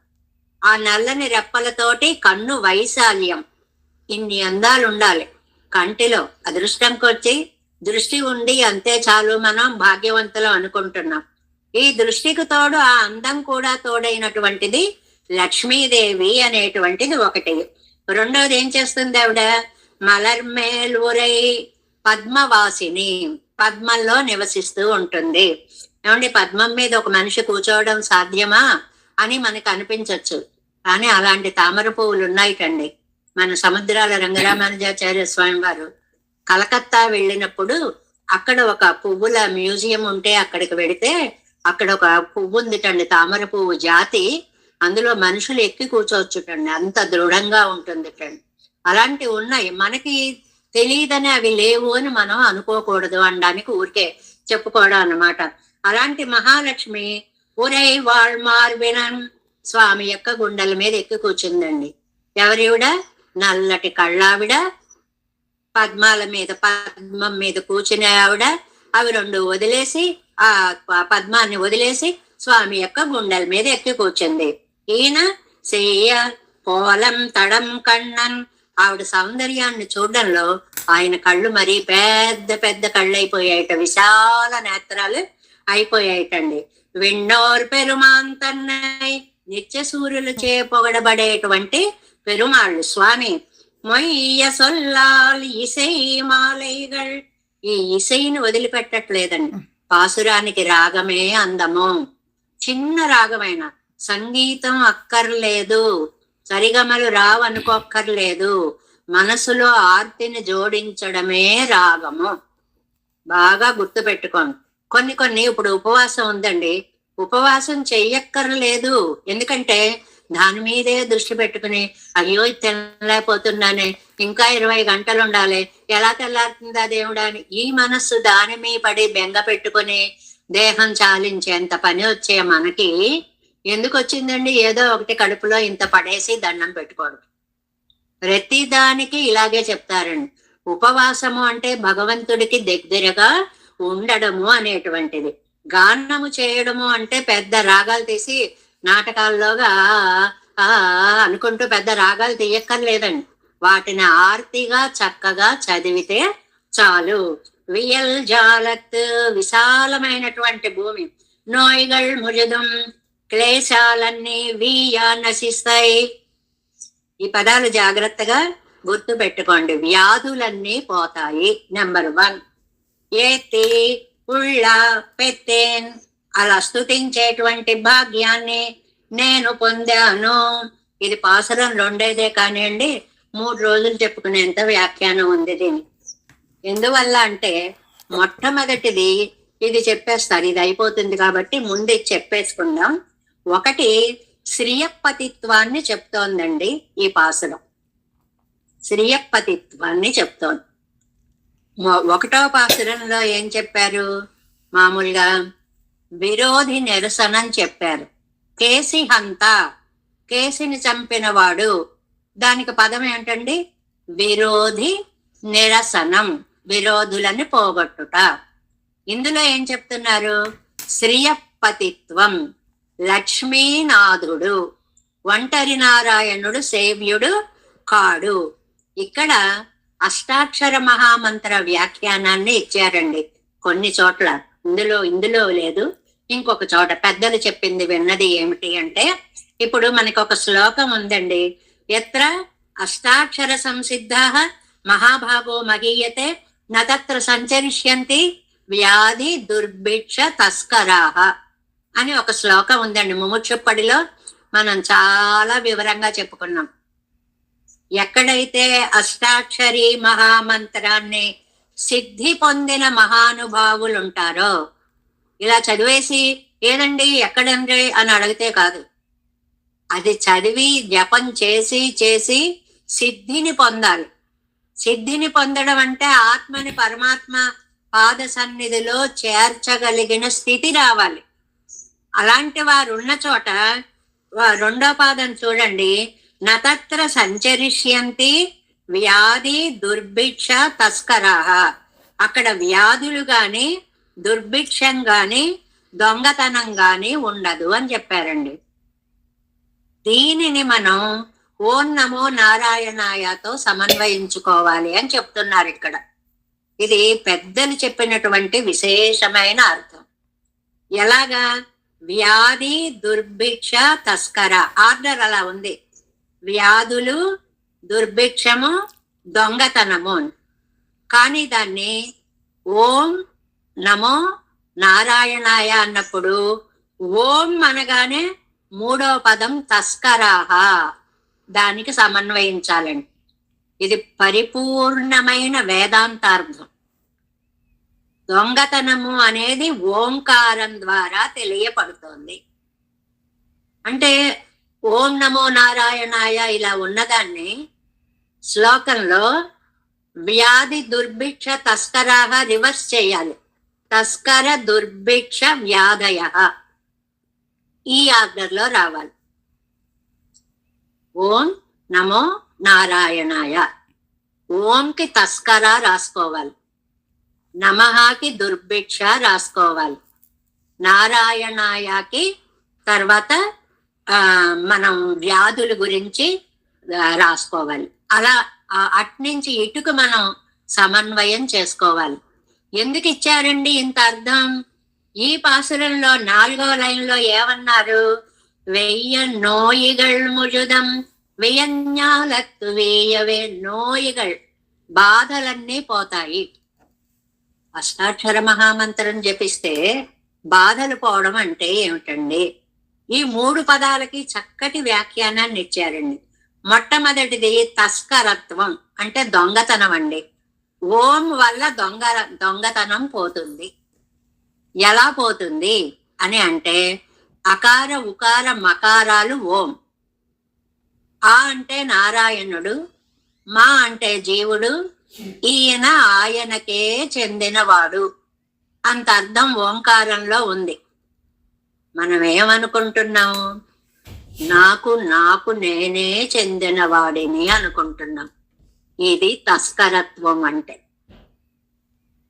ఆ నల్లని రెప్పలతోటి కన్ను వైశాల్యం. ఇన్ని అందాలు ఉండాలి కంటిలో. అదృష్టంకొచ్చి దృష్టి ఉండి అంతే చాలు, మనం భాగ్యవంతులం అనుకుంటున్నాం. ఈ దృష్టికి తోడు ఆ అందం కూడా తోడైనటువంటిది లక్ష్మీదేవి అనేటువంటిది ఒకటి. రెండవది ఏం చేస్తుంది ఆవిడ, మలర్మేల్ ఉరై పద్మవాసిని, పద్మంలో నివసిస్తూ ఉంటుంది. ఏమండి, పద్మం మీద ఒక మనిషి కూర్చోవడం సాధ్యమా అని మనకు అనిపించవచ్చు, కానీ అలాంటి తామర పువ్వులు ఉన్నాయిటండి. మన సముద్రాల రంగరామానుజాచార్య స్వామి వారు కలకత్తా వెళ్ళినప్పుడు అక్కడ ఒక పువ్వుల మ్యూజియం ఉంటే అక్కడికి వెళితే అక్కడ ఒక పువ్వు ఉందిటండి, తామర పువ్వు జాతి. అందులో మనుషులు ఎక్కి కూర్చోవచ్చుటండి, అంత దృఢంగా ఉంటుందిటండి. అలాంటివి ఉన్నాయి, మనకి తెలియదని అవి లేవు అని మనం అనుకోకూడదు అనడానికి ఊరికే చెప్పుకోవడం అన్నమాట. అలాంటి మహాలక్ష్మి ఊరై వాళ్మార్బినన్, స్వామి యొక్క గుండెల మీద ఎక్కి కూర్చుందండి. ఎవరివిడ, నల్లటి కళ్ళావిడ, పద్మాల మీద పద్మం మీద కూర్చునే ఆవిడ. అవి రెండు వదిలేసి, ఆ పద్మాన్ని వదిలేసి స్వామి యొక్క గుండెల మీద ఎక్కి కూర్చుంది. ఈయన చెయ్య పోలం తడం కണ്ണన్, ఆవిడ సౌందర్యాన్ని చూడడంలో ఆయన కళ్ళు మరీ పెద్ద పెద్ద కళ్ళు అయిపోయాయట, విశాల నేత్రాలు అయిపోయాయటండి. విన్నోర్ పెరుమాన్ తన్నై, నిత్య సూర్యులు చే పొగడబడేటువంటి పెరుమాళ్ళు స్వామి. మొయ్య సొల్లాల్ ఇసై మాలైగల్, ఈ ఇసైని వదిలిపెట్టట్లేదండి. పాసురానికి రాగమే అందము. చిన్న రాగమైన సంగీతం అక్కర్లేదు, సరిగమలు రావు అనుకోక్కర్లేదు, మనసులో ఆర్తిని జోడించడమే రాగము. బాగా గుర్తు పెట్టుకోండి. కొన్ని ఇప్పుడు ఉపవాసం ఉందండి, ఉపవాసం చెయ్యక్కర్లేదు. ఎందుకంటే దాని మీదే దృష్టి పెట్టుకుని అయ్యో తినలేకపోతున్నానే, ఇంకా 20 గంటలు ఉండాలి, ఎలా తెల్లారుతుందా దేవుడా అని ఈ మనస్సు దాని మీద పడి బెంగ పెట్టుకుని దేహం చాలించేంత పని వచ్చే మనకి ఎందుకు వచ్చిందండి? ఏదో ఒకటి కడుపులో ఇంత పడేసి దండం పెట్టుకోవడం. ప్రతి దానికి ఇలాగే చెప్తారండి. ఉపవాసము అంటే భగవంతుడికి దగ్గరగా ఉండడము అనేటువంటిది. గానము చేయడము అంటే పెద్ద రాగాలు తీసి నాటకాల్లోగా అనుకుంటూ పెద్ద రాగాలు తీయక్కర్లేదండి. వాటిని ఆర్తిగా చక్కగా చదివితే చాలు. వియల్ జాలత్, విశాలమైనటువంటి భూమి. నోయిగల్ ముజుదం, క్లేశాలన్నీ వీయా నశిస్తాయి. ఈ పదాలు జాగ్రత్తగా గుర్తు పెట్టుకోండి. వ్యాధులన్నీ పోతాయి. నెంబర్ 1. ఏతి ఉళ్ళ పెత్తేన్, అలా స్తుతించేటువంటి భాగ్యాన్ని నేను పొందాను. ఇది పాసురం 2 కానివ్వండి, 3 రోజులు చెప్పుకునేంత వ్యాఖ్యానం ఉంది దీనికి. ఎందువల్ల అంటే మొట్టమొదటిది ఇది చెప్పేస్తారు, ఇది అయిపోతుంది కాబట్టి ముందు ఇది చెప్పేసుకుందాం. ఒకటి శ్రియపతిత్వాన్ని చెప్తోందండి ఈ పాసురం. శ్రియపతిత్వాన్ని చెప్తోంది. ఒకటో పాసురంలో ఏం చెప్పారు? మామూలుగా విరోధి నిరసనం చెప్పారు. కేసి హంత, కేసిని చంపినవాడు, దానికి పదం ఏంటండి? విరోధి నిరసనం, విరోధులని పోగొట్టుట. ఇందులో ఏం చెప్తున్నారు? శ్రియపతిత్వం, లక్ష్మీనాథుడు, ఒంటరి నారాయణుడు సేవ్యుడు కాడు. ఇక్కడ అష్టాక్షర మహామంత్ర వ్యాఖ్యానాన్ని ఇచ్చారండి కొన్ని చోట్ల. ఇందులో లేదు, ఇంకొక చోట పెద్దలు చెప్పింది విన్నది ఏమిటి అంటే, ఇప్పుడు మనకి ఒక శ్లోకం ఉందండి, ఎత్ర అష్టాక్షర సంసిద్ధా మహాభాగో మహీయతే నత్ర సంచరిష్యంతి వ్యాధి దుర్భిక్ష తస్కరాహ అని ఒక శ్లోకం ఉందండి. ముముక్షుప్పడిలో మనం చాలా వివరంగా చెప్పుకున్నాం. ఎక్కడైతే అష్టాక్షరి మహామంత్రాన్ని సిద్ధి పొందిన మహానుభావులు ఉంటారో, ఇలా చదివేసి ఏదండి ఎక్కడండి అని అడిగితే కాదు, అది చదివి జపం చేసి చేసి సిద్ధిని పొందాలి. సిద్ధిని పొందడం అంటే ఆత్మని పరమాత్మ పాద సన్నిధిలో చేర్చగలిగిన స్థితి రావాలి. అలాంటి వారు ఉన్న చోట రెండో పాదం చూడండి, నత్ర సంచరిష్యంతి వ్యాధి దుర్భిక్ష తస్కరాహ. అక్కడ వ్యాధులు గాని దుర్భిక్షం గాని దొంగతనం గాని ఉండదు అని చెప్పారండి. దీనిని మనం ఓం నమో నారాయణాయతో సమన్వయించుకోవాలి అని చెప్తున్నారు ఇక్కడ. ఇది పెద్దలు చెప్పినటువంటి విశేషమైన అర్థం. ఎలాగా? వ్యాధి దుర్భిక్ష తస్కర, ఆర్డర్ అలా ఉంది. వ్యాధులు, దుర్భిక్షము, దొంగతనము. కానీ దాన్ని ఓం నమో నారాయణాయ అన్నప్పుడు ఓం అనగానే మూడో పదం తస్కరాహ, దానికి సమన్వయించాలండి. ఇది పరిపూర్ణమైన వేదాంతార్థం. దొంగతనము అనేది ఓంకారం ద్వారా తెలియపడుతోంది. అంటే ఓం నమో నారాయణాయ ఇలా ఉన్నదాన్ని శ్లోకంలో వ్యాధి దుర్భిక్ష తస్కరాహ రివర్స్ చేయాలి. తస్కర దుర్భిక్ష వ్యాధయ, ఈ ఆర్డర్లో రావాలి. ఓం నమో నారాయణాయ, ఓంకి తస్కర రాసుకోవాలి, నమహాకి దుర్భిక్ష రాసుకోవాలి, నారాయణాయకి తర్వాత మనం వ్యాధుల గురించి రాసుకోవాలి. అలా అట్నుంచి ఇటుకు మనం సమన్వయం చేసుకోవాలి. ఎందుకు ఇచ్చారండి ఇంత అర్థం? ఈ పాసురంలో 4వ లైన్లో ఏమన్నారు? వెయ్య నోయిగళ్ ముజుదం వెయ్యన్యాలత్తు వేయవే నోయిగళ్, బాధలన్నీ పోతాయి. అష్టాక్షర మహామంత్రం జపిస్తే బాధలు పోవడం అంటే ఏమిటండి? ఈ 3 పదాలకి చక్కటి వ్యాఖ్యానాన్ని ఇచ్చారండి. మొట్టమొదటిది తస్కరత్వం, అంటే దొంగతనం అండి. ఓం వల్ల దొంగతనం పోతుంది. ఎలా పోతుంది అని అంటే, అకార ఉకార మకారాలు ఓం. ఆ అంటే నారాయణుడు, మా అంటే జీవుడు, ఈయన ఆయనకే చెందినవాడు అంత అర్థం ఓంకారంలో ఉంది. మనం ఏమనుకుంటున్నాము? నాకు నేనే చెందినవాడిని అనుకుంటున్నాం. ఇది తస్కరత్వం అంటే.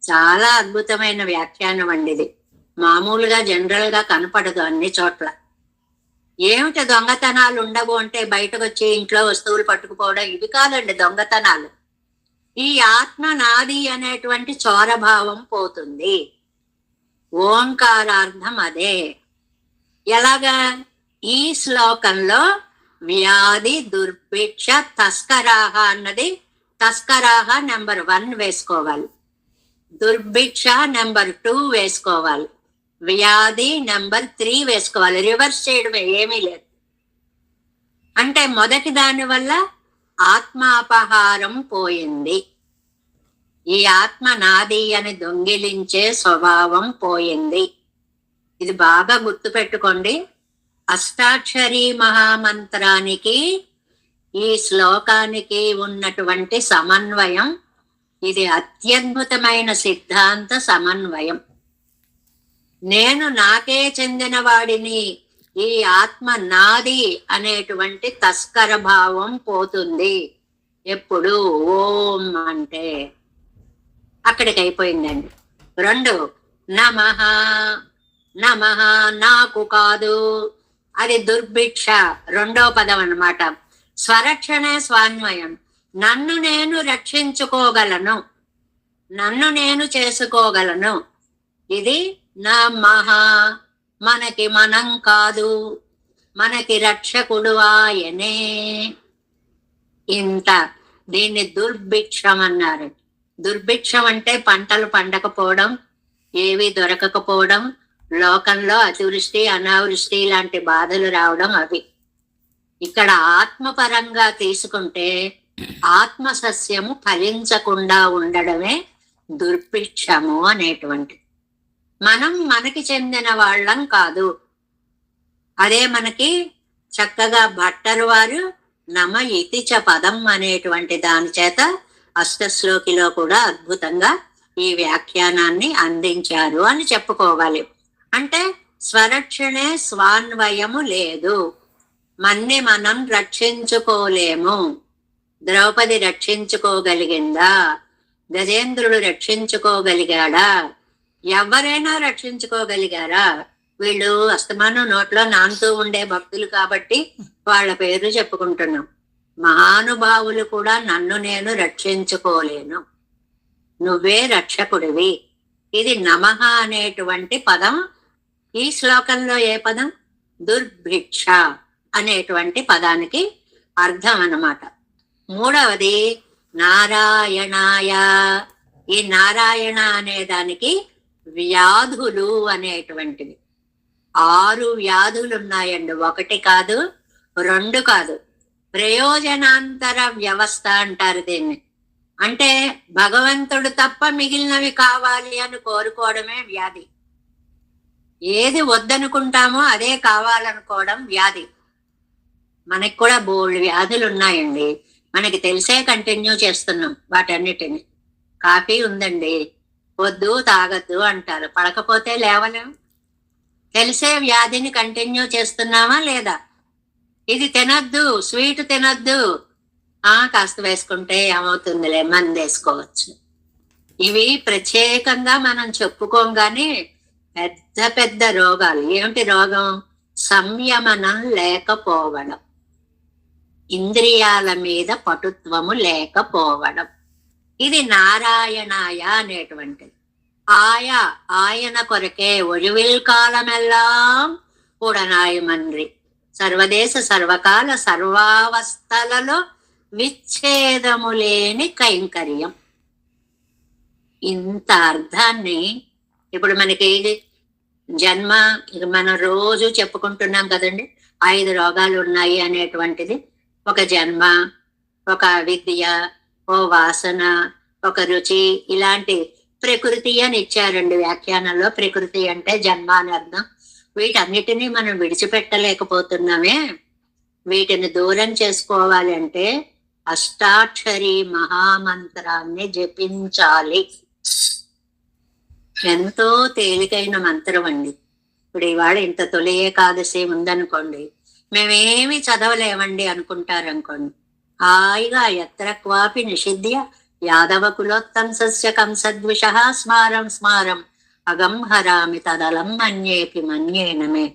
చాలా అద్భుతమైన వ్యాఖ్యానం అండి ఇది. మామూలుగా జనరల్ గా కనపడదు అన్ని చోట్ల. ఏమిటి దొంగతనాలు ఉండవు అంటే బయటకు వచ్చి ఇంట్లో వస్తువులు పట్టుకుపోవడం, ఇవి కాదండి దొంగతనాలు. ఈ ఆత్మ నాది అనేటువంటి చోరభావం పోతుంది. ఓంకారార్థం అదే. ఎలాగా? ఈ శ్లోకంలో వ్యాధి దుర్భిక్ష తస్కరాహ అన్నది, తస్కరాహ నెంబర్ 1 వేసుకోవాలి, దుర్భిక్ష నెంబర్ 2 వేసుకోవాలి, వ్యాధి నెంబర్ 3 వేసుకోవాలి. రివర్స్ చేయడమే, ఏమీ లేదు. అంటే మొదటి దాని వల్ల ఆత్మాపహారం పోయింది, ఈ ఆత్మ నాది అని దొంగిలించే స్వభావం పోయింది. ఇది బాగా గుర్తుపెట్టుకోండి. అష్టాక్షరీ మహామంత్రానికి ఈ శ్లోకానికి ఉన్నటువంటి సమన్వయం ఇది అత్యద్భుతమైన సిద్ధాంత సమన్వయం. నేను నాకే చెందిన వాడిని, ఈ ఆత్మ నాది అనేటువంటి తస్కర భావం పోతుంది. ఎప్పుడు ఓం అంటే అక్కడికి అయిపోయిందండి. 2 నమః, నమః నాకు కాదు, అది దుర్భిక్ష, 2వ పదం అన్నమాట. స్వరక్షణే స్వాన్వయం, నన్ను నేను రక్షించుకోగలను, నన్ను నేను చేసుకోగలను. ఇది నమః, మనకి మనం కాదు, మనకి రక్షకుడు ఆయనే. ఇంత దీన్ని దుర్భిక్షం అన్నారు. దుర్భిక్షం అంటే పంటలు పండకపోవడం, ఏవి దొరకకపోవడం, లోకంలో అతివృష్టి అనావృష్టి లాంటి బాధలు రావడం అవి. ఇక్కడ ఆత్మపరంగా తీసుకుంటే ఆత్మ సస్యము ఫలించకుండా ఉండడమే దుర్భిక్షము అనేటువంటి. మనం మనకి చెందిన వాళ్ళం కాదు. అదే మనకి చక్కగా భట్టరు వారు నమ ఇతి చ పదం అనేటువంటి దాని చేత అష్టశ్లోకిలో కూడా అద్భుతంగా ఈ వ్యాఖ్యానాన్ని అందించారు అని చెప్పుకోవాలి. అంటే స్వరక్షణే స్వాన్వయము లేదు, మన్ని మనం రక్షించుకోలేము. ద్రౌపది రక్షించుకోగలిగిందా? గజేంద్రుడు రక్షించుకోగలిగాడా? ఎవరైనా రక్షించుకోగలిగారా? వీళ్ళు అస్తమానం నోట్లో నానుతూ ఉండే భక్తులు కాబట్టి వాళ్ళ పేరు చెప్పుకుంటున్నాం. మహానుభావులు కూడా నన్ను నేను రక్షించుకోలేను, నువ్వే రక్షకుడివి. ఇది నమః అనేటువంటి పదం ఈ శ్లోకంలో ఏ పదం? దుర్భిక్ష అనేటువంటి పదానికి అర్థం అన్నమాట. 3వది నారాయణాయ. ఈ నారాయణ అనే దానికి వ్యాధులు అనేటువంటివి 6 వ్యాధులు ఉన్నాయండి. 1 కాదు, 2 కాదు. ప్రయోజనాంతర వ్యవస్థ అంటారు దీన్ని. అంటే భగవంతుడు తప్ప మిగిలినవి కావాలి అని కోరుకోవడమే వ్యాధి. ఏది వద్దనుకుంటామో అదే కావాలనుకోవడం వ్యాధి. మనకి కూడా బోల్డ్ వ్యాధులు ఉన్నాయండి, మనకి తెలిసే కంటిన్యూ చేస్తున్నాం వాటన్నిటిని. కాఫీ ఉందండి, వద్దు తాగద్దు అంటారు, పడకపోతే లేవలేం. తెలిసే వ్యాధిని కంటిన్యూ చేస్తున్నామా లేదా? ఇది తినద్దు, స్వీట్ తినద్దు, కాస్త వేసుకుంటే ఏమవుతుందిలే, మందు వేసుకోవచ్చు. ఇవి ప్రత్యేకంగా మనం చెప్పుకోగానే పెద్ద పెద్ద రోగాలు. ఏమిటి రోగం? సంయమనం లేకపోవడం, ఇంద్రియాల మీద పటుత్వము లేకపోవడం. ఇది నారాయణాయ అనేటువంటిది. ఆయన కొరకే ఒழிவில் కాలమెల్లాం ఉడనాయమన్రి, సర్వదేశ సర్వకాల సర్వావస్థలలో విచ్ఛేదము లేని కైంకర్యం. ఇంత అర్థాన్ని ఇప్పుడు మనకి జన్మ, మనం రోజు చెప్పుకుంటున్నాం కదండి, 5 రోగాలు ఉన్నాయి అనేటువంటిది. ఒక జన్మ, ఒక విద్య, ఓ వాసన, ఒక రుచి, ఇలాంటి ప్రకృతి అని ఇచ్చారండి వ్యాఖ్యానంలో. ప్రకృతి అంటే జన్మ అని అర్థం. వీటన్నిటినీ మనం విడిచిపెట్టలేకపోతున్నామే. వీటిని దూరం చేసుకోవాలి అంటే అష్టాక్షరి మహామంత్రాన్ని జపించాలి. ఎంతో తేలికైన మంత్రం అండి. ఇప్పుడు ఇవాళ ఇంత తొలి ఏకాదశి ఉందనుకోండి, మేమేమి చదవలేమండి అనుకుంటారనుకోండి, హాయిగా ఎత్ర క్వాపి నిషిధ్య యాదవ కులోత్తంసస్య కంసద్విష స్మారం స్మారం అగం హరామి తదలం మన్యేపి మన్యేనమే.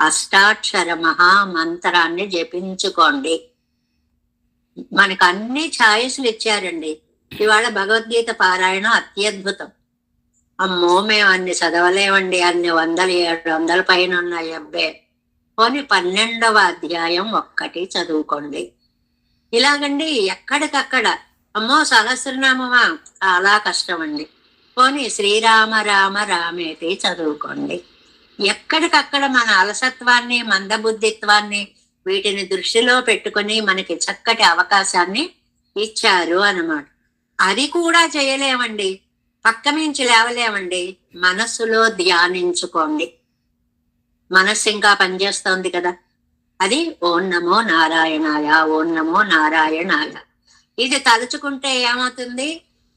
అష్టాక్షర మహామంత్రాన్ని జపించుకోండి. మనకు అన్ని ఛాయిస్లు ఇచ్చారండి. ఇవాళ భగవద్గీత పారాయణం అత్యద్భుతం. అమ్మో మేము అన్ని చదవలేమండి, అన్ని 100-700 పైన ఉన్నాయి. అబ్బే, పోనీ 12వ అధ్యాయం ఒక్కటి చదువుకోండి. ఇలాగండి ఎక్కడికక్కడ. అమ్మో సహస్రనామమా, చాలా కష్టం అండి. పోనీ శ్రీరామ రామ రామేతి చదువుకోండి. ఎక్కడికక్కడ మన అలసత్వాన్ని, మందబుద్ధిత్వాన్ని వీటిని దృష్టిలో పెట్టుకుని మనకి చక్కటి అవకాశాన్ని ఇచ్చారు అన్నమాట. అది కూడా చేయలేమండి, పక్క నుంచి లేవలేమండి. మనస్సులో ధ్యానించుకోండి. మనస్సు ఇంకా పనిచేస్తోంది కదా, అది ఓం నమో నారాయణాయ, ఓం నమో నారాయణాయ. ఇది తలుచుకుంటే ఏమవుతుంది?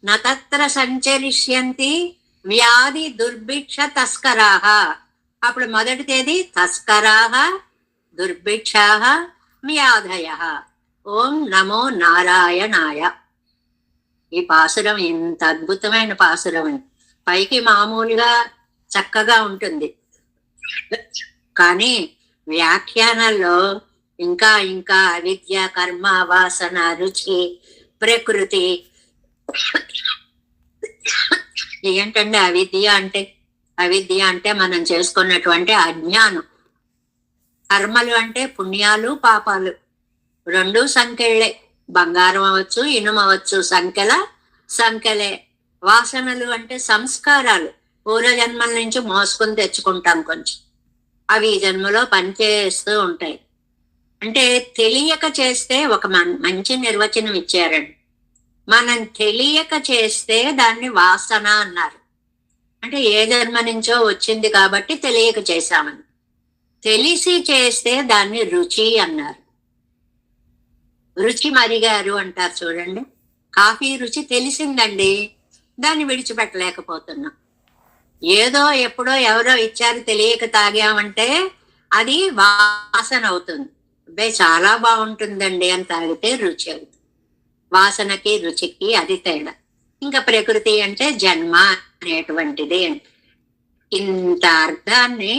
నతత్ర సంచరిష్యంతి వ్యాధి దుర్భిక్ష తస్కరాహ. అప్పుడు మొదటిది తస్కరాహ, దుర్భిక్షాహ, వ్యాధయ. ఓం నమో నారాయణాయ. ఈ పాసురం ఇంత అద్భుతమైన పాసురం అండి. పైకి మామూలుగా చక్కగా ఉంటుంది, కానీ వ్యాఖ్యానాల్లో ఇంకా ఇంకా అవిద్య, కర్మ, వాసన, రుచి, ప్రకృతి. ఏంటంటే అవిద్య అంటే, అవిద్య అంటే మనం చేసుకున్నటువంటి అజ్ఞానం. కర్మలు అంటే పుణ్యాలు, పాపాలు రెండు సంఖ్యలే. బంగారం అవ్వచ్చు, ఇనుము అవ్వచ్చు, సంఖ్యలే. వాసనలు అంటే సంస్కారాలు, పూర్వజన్మల నుంచి మోసుకొని తెచ్చుకుంటాం కొంచెం. అవి ఈ జన్మలో పనిచేస్తూ ఉంటాయి. అంటే తెలియక చేస్తే ఒక మంచి నిర్వచనం ఇచ్చారండి. మనం తెలియక చేస్తే దాన్ని వాసన అన్నారు. అంటే ఏ జన్మ నుంచో వచ్చింది కాబట్టి తెలియక చేశామని. తెలిసి చేస్తే దాన్ని రుచి అన్నారు. రుచి మరిగారు అంటారు చూడండి. కాఫీ రుచి తెలిసిందండి, దాన్ని విడిచిపెట్టలేకపోతున్నాం. ఏదో ఎప్పుడో ఎవరో ఇచ్చారు తెలియక తాగామంటే అది వాసన అవుతుంది. చాలా బాగుంటుందండి అని తాగితే రుచి అవుతుంది. వాసనకి రుచికి అది తేడా. ఇంకా ప్రకృతి అంటే జన్మ అనేటువంటిది. ఇంత అర్థాన్ని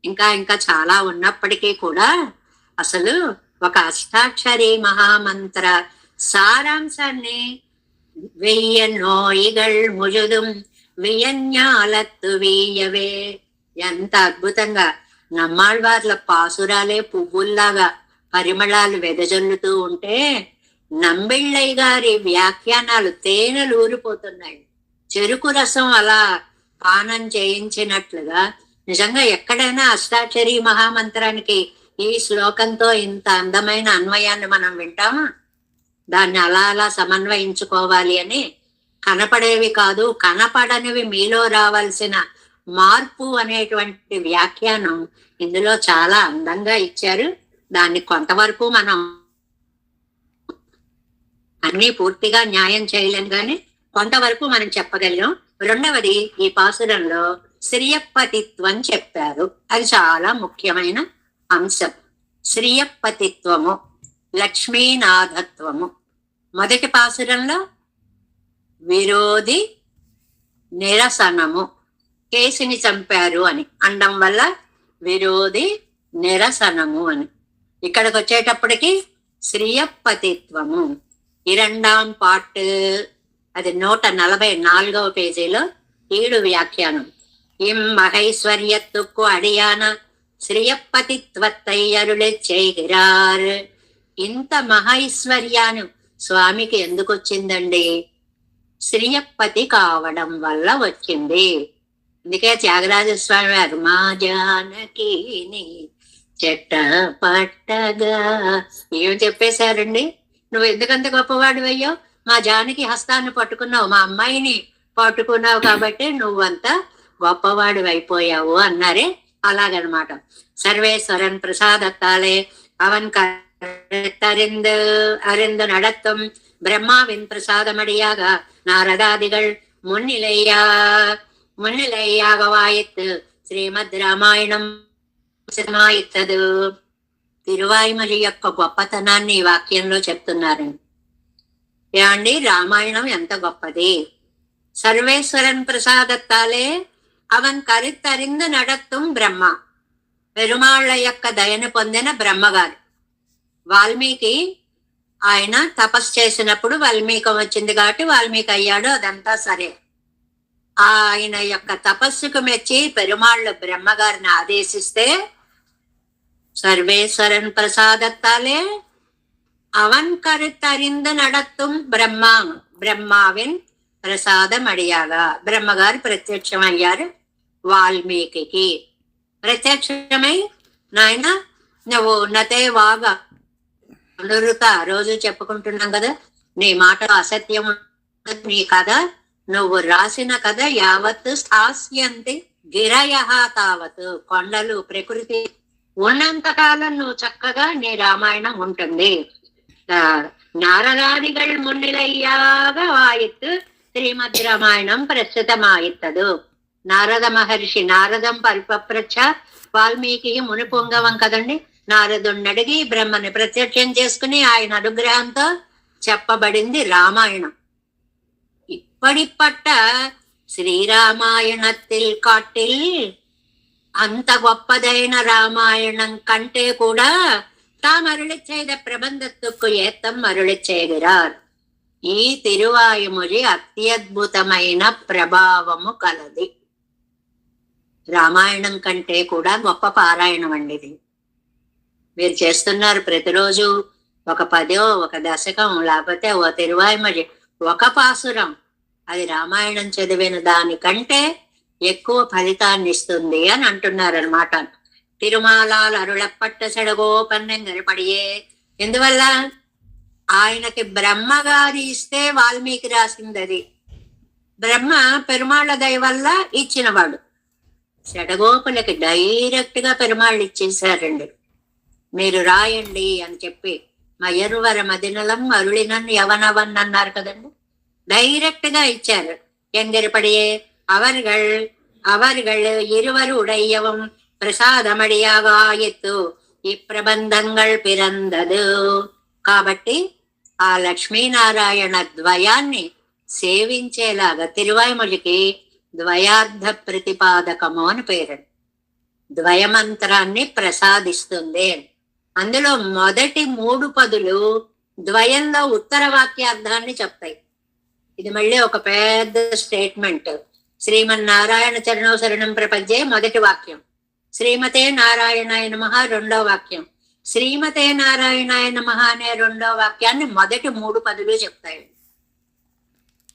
ఇంకా ఇంకా చాలా ఉన్నప్పటికీ కూడా అసలు ఒక అష్టాక్షరి మహామంత్ర సారాంశాన్ని వెయ్య నోయిగల్ ముజుదుం వియన్యాలత్తు వీయవే. ఎంత అద్భుతంగా నమ్మాళ్వార్ల పాసురాలే పువ్వుల్లాగా పరిమళాలు వెదజల్లుతూ ఉంటే నంబిళ్ళయ్య గారి వ్యాఖ్యానాలు తేనెలు ఊరిపోతున్నాయి. చెరుకు రసం అలా పానం చేయించినట్లుగా నిజంగా ఎక్కడైనా అష్టాక్షరి మహామంత్రానికి ఈ శ్లోకంతో ఇంత అందమైన అన్వయాన్ని మనం వింటామా? దాన్ని అలా అలా సమన్వయించుకోవాలి అని. కనపడేవి కాదు, కనపడనివి మీలో రావాల్సిన మార్పు అనేటువంటి వ్యాఖ్యానం ఇందులో చాలా అందంగా ఇచ్చారు. దాన్ని కొంతవరకు మనం అన్ని పూర్తిగా న్యాయం చేయలేం, కానీ కొంతవరకు మనం చెప్పగలిగాం. రెండవది, ఈ పాసురంలో శ్రియపతిత్వం చెప్పారు. అది చాలా ముఖ్యమైన అంశం. శ్రియపతిత్వము, లక్ష్మీనాథత్వము. మొదటి పాసురంలో విరోధి నిరసనము, కేసిని చంపారు అని అనడం వల్ల విరోధి నిరసనము అని. ఇక్కడికి వచ్చేటప్పటికి శ్రియపతిత్వము. ఈ రెండాం పార్ట్, అది 144వ పేజీలో 7 వ్యాఖ్యానం. ఇం మహైశ్వర్యత్తుకు అడియాన శ్రియపతిత్వత్తై అరుళె చేగిరార్. ఇంత మహైశ్వర్యాను స్వామికి ఎందుకు వచ్చిందండి? శ్రియపతి కావడం వల్ల వచ్చింది. అందుకే త్యాగరాజస్వామి వారు మా జానకిని చెట్ట పట్టగా ఏం చెప్పేశారండి? నువ్వు ఎందుకంత గొప్పవాడు అయ్యో, మా జానకి హస్తాన్ని పట్టుకున్నావు, మా అమ్మాయిని పట్టుకున్నావు కాబట్టి నువ్వంత గొప్పవాడు అయిపోయావు అన్నారే. అలాగనమాట. సర్వేశ్వరన్ ప్రసాదత్తాలే అవన్ அறிந்து நடத்தும் பிரம்மாவின் பிரசாதமடியாக நாரதாதிகள் முன்னிலையாக வாயித்து శ్రీమద్ రామాయణం సిద్ధమాయిత్తదు. తిరువాయిమలి యొక్క గొప్పతనాన్ని ఈ వాక్యంలో చెప్తున్నారండి. ఏమండి, రామాయణం ఎంత గొప్పది! సర్వేశ్వరన్ ప్రసాదత్తాలే అవన్ కరిత్తరిందు నడత్తుం బ్రహ్మ. పెరుమాళ్ల యొక్క దయను పొందిన బ్రహ్మగారు. వాల్మీకి ఆయన తపస్సు చేసినప్పుడు వాల్మీకం వచ్చింది కాబట్టి వాల్మీకి అయ్యాడు, అదంతా సరే. ఆయన యొక్క తపస్సుకు మెచ్చి పెరుమాళ్ళు బ్రహ్మగారిని ఆదేశిస్తే సర్వేశ్వరన్ ప్రసాదత్తాలే అవన్ కరుత్తరిందు నడత్తుం బ్రహ్మావిన్ ప్రసాదం అడియాగా. బ్రహ్మగారు ప్రత్యక్షం అయ్యారు వాల్మీకి. ప్రత్యక్షమై నాయన నువ్వు నతే వాగా అనురుత రోజు చెప్పుకుంటున్నాం కదా, నీ మాటలో అసత్యం నీ కథ, నువ్వు రాసిన కథ యావత్ స్థాస్యంతి గిరయ తావత్, కొండలు ప్రకృతి ఉన్నంత కాలం నువ్వు చక్కగా నీ రామాయణం ఉంటుంది. நாரதாதிகள் முன்னிலையாக வாயித்து శ్రీమద్ రామాయణం ప్రస్తుతమాయిత్తదు. నారద మహర్షి నారదం పరిపప్రచ్ఛ వాల్మీకి ముని పొంగవం కదండి. నారదుడిని అడిగి బ్రహ్మని ప్రత్యక్షం చేసుకుని ఆయన అనుగ్రహంతో చెప్పబడింది రామాయణం. ఇప్పటిపట్ట శ్రీరామాయణத்தில் కాటిల్ అంత గొప్పదైన రామాయణం కంటే కూడా தாம் அருளி செய்த பிரபந்தத்துக்கு ஏத்தம் அருளி செய்கிறார். ఈ తిరువాయుమొഴി అత్యద్భుతమైన ప్రభావము కలది. రామాయణం కంటే కూడా గొప్ప పారాయణం అండి ఇది. మీరు చేస్తున్నారు ప్రతిరోజు ఒక 10 ఒక దశకం లేకపోతే ఓ తిరువాయుమొഴి ఒక పాసురం, అది రామాయణం చదివిన దానికంటే ఎక్కువ ఫలితాన్ని ఇస్తుంది అని అంటున్నారు అనమాట. తిరుమాలాల్ అరుళప్పట్ట చెడగోపన్నెంగనపడియే. ఎందువల్ల? ఆయనకి బ్రహ్మగారి ఇస్తే వాల్మీకి రాసింది అది. బ్రహ్మ పెరుమాళ్ళ దయ వల్ల ఇచ్చినవాడు. చెడగోపులకి డైరెక్ట్ గా పెరుమాళ్ళు ఇచ్చేసారండి. మీరు రాయండి అని చెప్పి మయరువర మదినలం అరుళినన్ యవనవన్ అన్నారు కదండి. డైరెక్ట్ గా ఇచ్చారు. ఎంగరిపడియే அவர்கள் இருவர் உடையவும் ప్రసాదమడియాగ ఎత్తు ఈ ప్రబంధంగల్ పిరందదు. కాబట్టి ఆ లక్ష్మీనారాయణ ద్వయాన్ని సేవించేలాగా తిరువాయుమొழிకి ద్వయార్థ ప్రతిపాదకము అని పేరు. ద్వయమంత్రాన్ని ప్రసాదిస్తుంది. అందులో మొదటి 3 పదులు ద్వయంలో ఉత్తర వాక్యార్థాన్ని చెప్తాయి. ఇది మళ్ళీ ఒక పెద్ద స్టేట్మెంట్. శ్రీమన్నారాయణ చరణో శరణం ప్రపంచే మొదటి వాక్యం, శ్రీమతే నారాయణాయ నమః రెండో వాక్యం, శ్రీమతే నారాయణాయ నమః అనే రెండో వాక్యాన్ని మొదటి 3 పదులు చెప్తాయి.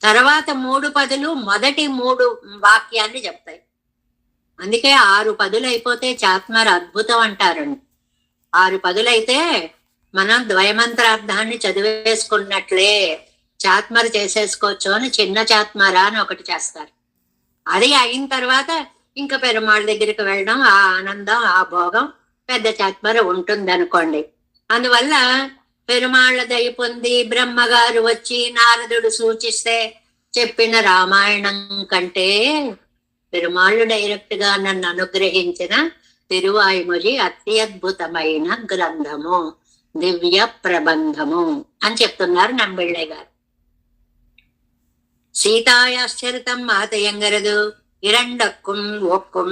తర్వాత 3 పదులు మొదటి 3 వాక్యాన్ని చెప్తాయి. అందుకే 6 పదులు అయిపోతే చాత్మర అద్భుతం అంటారండి. 6 పదులైతే మనం ద్వయమంత్రార్థాన్ని చదివేసుకున్నట్లే, చాత్మర చేసేసుకోవచ్చు అని చిన్న చాత్మర అని ఒకటి చేస్తారు. అది అయిన తర్వాత ఇంకా పెరుమాళ్ళ దగ్గరికి వెళ్ళడం, ఆ ఆనందం ఆ భోగం పెద్ద చాత్మర ఉంటుంది అనుకోండి. అందువల్ల పెరుమాళ్ళ దయ పొంది బ్రహ్మగారు వచ్చి నారదుడు సూచిస్తే చెప్పిన రామాయణం కంటే పెరుమాళ్ళు డైరెక్ట్ గా నన్ను అనుగ్రహించిన తిరువాయుమొഴి అత్యద్భుతమైన గ్రంథము, దివ్య ప్రబంధము అని చెప్తున్నారు నంబిళ్ళయ్య గారు. సీతాయాశ్చరితం మాతయంగరదు ఇరండక్కుం ఒక్కుం.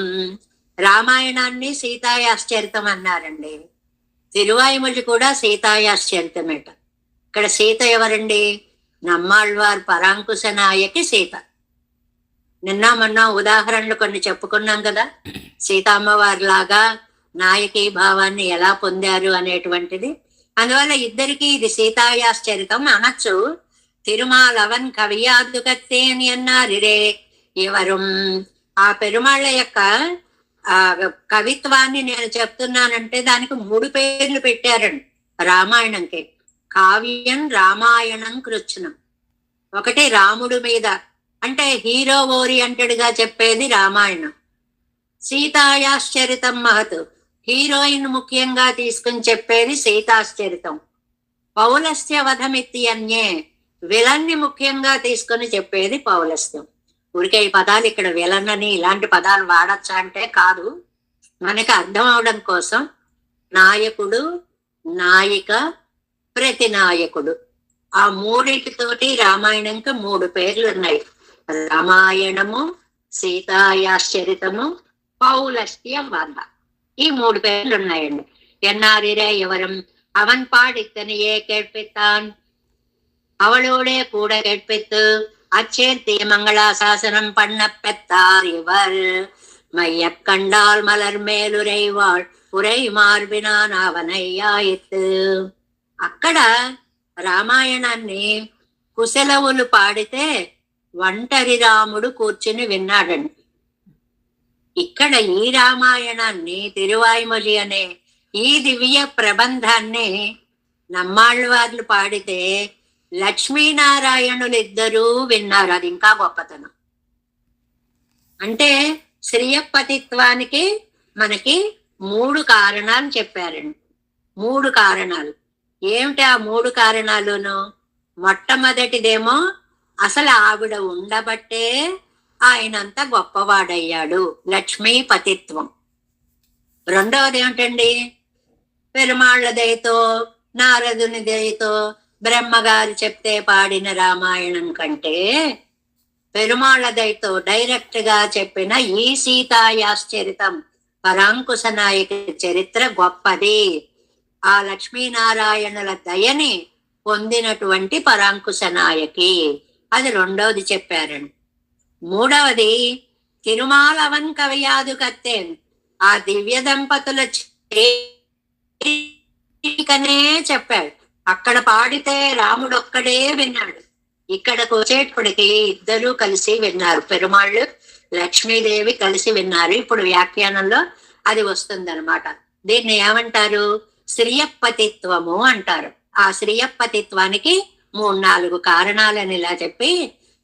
రామాయణాన్ని సీతాయాశ్చరితం అన్నారండి. తిరువాయుమొഴి కూడా సీతాయాశ్చరితమేట. ఇక్కడ సీత ఎవరండి? నమ్మాళ్వారు పరాంకుశ నాయకి సీత. నిన్న మొన్న ఉదాహరణలు కొన్ని చెప్పుకున్నాం కదా. సీతామ్మవారి లాగా నాయకీ భావాన్ని ఎలా పొందారు అనేటువంటిది. అందువల్ల ఇద్దరికి ఇది సీతాయాశ్చరితం అనొచ్చు. తిరుమాలవన్ కవియాదు కత్తేని అన్నారిరే. ఎవరు ఆ పెరుమాళ్ళ యొక్క ఆ కవిత్వాన్ని నేను చెప్తున్నానంటే దానికి 3 పేర్లు పెట్టారండి రామాయణంకి. కావ్యం, రామాయణం, కృత్స్నం. ఒకటి రాముడు మీద అంటే హీరో ఓరియంటెడ్ గా చెప్పేది రామాయణం. సీతాయాశ్చరితం మహత్, హీరోయిన్ ముఖ్యంగా తీసుకుని చెప్పేది సీతాశ్చరితం. పౌలస్య వధమిత్తి అన్యే, విలన్ని ముఖ్యంగా తీసుకుని చెప్పేది పౌలస్యం. ఊరికే ఈ పదాలు ఇక్కడ విలన్ అని ఇలాంటి పదాలు వాడచ్చా అంటే కాదు, మనకి అర్థం అవడం కోసం. నాయకుడు, నాయిక, ప్రతినాయకుడు, ఆ 3 రామాయణంకి 3 పేర్లు ఉన్నాయి. రామాయణము, సీతాయాశ్చరితము, పౌలస్య వధ, ఈ 3 పేర్లు ఉన్నాయండి. ఎన్నారిరే ఎవరం అవన్ పాడిత్తనియే కేట్పిత్తాన్, அவளோடே கூட கேட்பித்து அச்சேர்த்தி மங்களாசாசனம் பண்ண பெத்தார் இவர். மைய கண்டால் மலர் మేలురైవాள் ఉరై మార్బినాన్ అవనయ్యాయిత్. అక్కడ రామాయణాన్ని కుశలవులు పాడితే ఒంటరి రాముడు కూర్చుని విన్నాడండి. ఇక్కడ ఈ రామాయణాన్ని తిరువాయుమొഴి అనే ఈ దివ్య ప్రబంధాన్ని నమ్మాళ్ళవార్లు పాడితే లక్ష్మీనారాయణులు ఇద్దరూ విన్నారు. అది ఇంకా గొప్పతనం. అంటే శ్రీయపతిత్వానికి మనకి 3 కారణాలు చెప్పారండి. 3 కారణాలు. ఏమిటి ఆ 3 కారణాలును? మొట్టమొదటిదేమో అసలు ఆవిడ ఉండబట్టే ఆయనంత గొప్పవాడయ్యాడు, లక్ష్మీపతిత్వం. రెండవది ఏమిటండి? పెరుమాళ్ళ దయతో, నారదుని దయతో, బ్రహ్మగారు చెప్తే పాడిన రామాయణం కంటే పెరుమాళ్ళ దయతో డైరెక్ట్ గా చెప్పిన ఈ సీతాయాశ్చరితం పరాంకుశ నాయక చరిత్ర గొప్పది. ఆ లక్ష్మీనారాయణుల దయని పొందినటువంటి పరాంకుశ నాయకి. అది రెండవది చెప్పారండి. మూడవది తిరుమాలవన్ కవియాదు కత్తేన్, ఆ దివ్య దంపతుల చేరికనే చెప్పాడు. అక్కడ పాడితే రాముడు ఒక్కడే విన్నాడు, ఇక్కడకు వచ్చేటప్పటికి ఇద్దరూ కలిసి విన్నారు. పెరుమాళ్ళు లక్ష్మీదేవి కలిసి విన్నారు. ఇప్పుడు వ్యాఖ్యానంలో అది వస్తుందన్నమాట. దీన్ని ఏమంటారు? శ్రీయపతిత్వము అంటారు. ఆ శ్రీయపతిత్వానికి 3-4 కారణాలని ఇలా చెప్పి,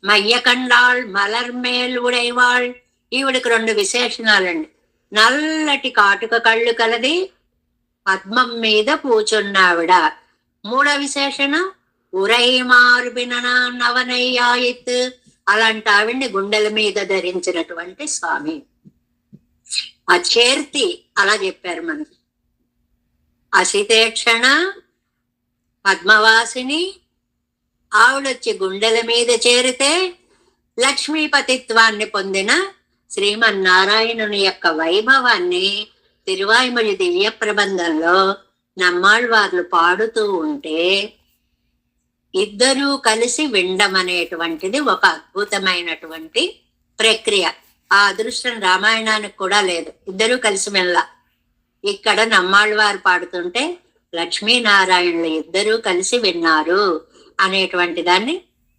మయ్యకండాళ్ మలర్మేల్ ఉడైవాళ్, ఈవిడికి 2 విశేషణాలండి. నల్లటి కాటుక కళ్ళు కలది, పద్మం మీద కూచున్నావిడ. 3వ విశేషణం ఉరై మార్బిన నవనయ్యాయిత్, అలాంటి ఆవిడ్ని గుండెల మీద ధరించినటువంటి స్వామి. ఆ చేర్తి అలా చెప్పారు మనకి. అసితేక్షణ పద్మవాసిని, ఆవిడొచ్చి గుండెల మీద చేరితే లక్ష్మీపతిత్వాన్ని పొందిన శ్రీమన్నారాయణుని యొక్క వైభవాన్ని తిరువాయిమొഴി దివ్య ప్రబంధంలో నమ్మాళ్వార్లు పాడుతూ ఉంటే ఇద్దరూ కలిసి వినడం అనేటువంటిది ఒక అద్భుతమైనటువంటి ప్రక్రియ. ఆ అదృష్టం రామాయణానికి కూడా లేదు, ఇద్దరూ కలిసి వెళ్ళ. ఇక్కడ నమ్మాళ్వారు పాడుతుంటే లక్ష్మీనారాయణులు ఇద్దరూ కలిసి విన్నారు అనేటువంటి దాన్ని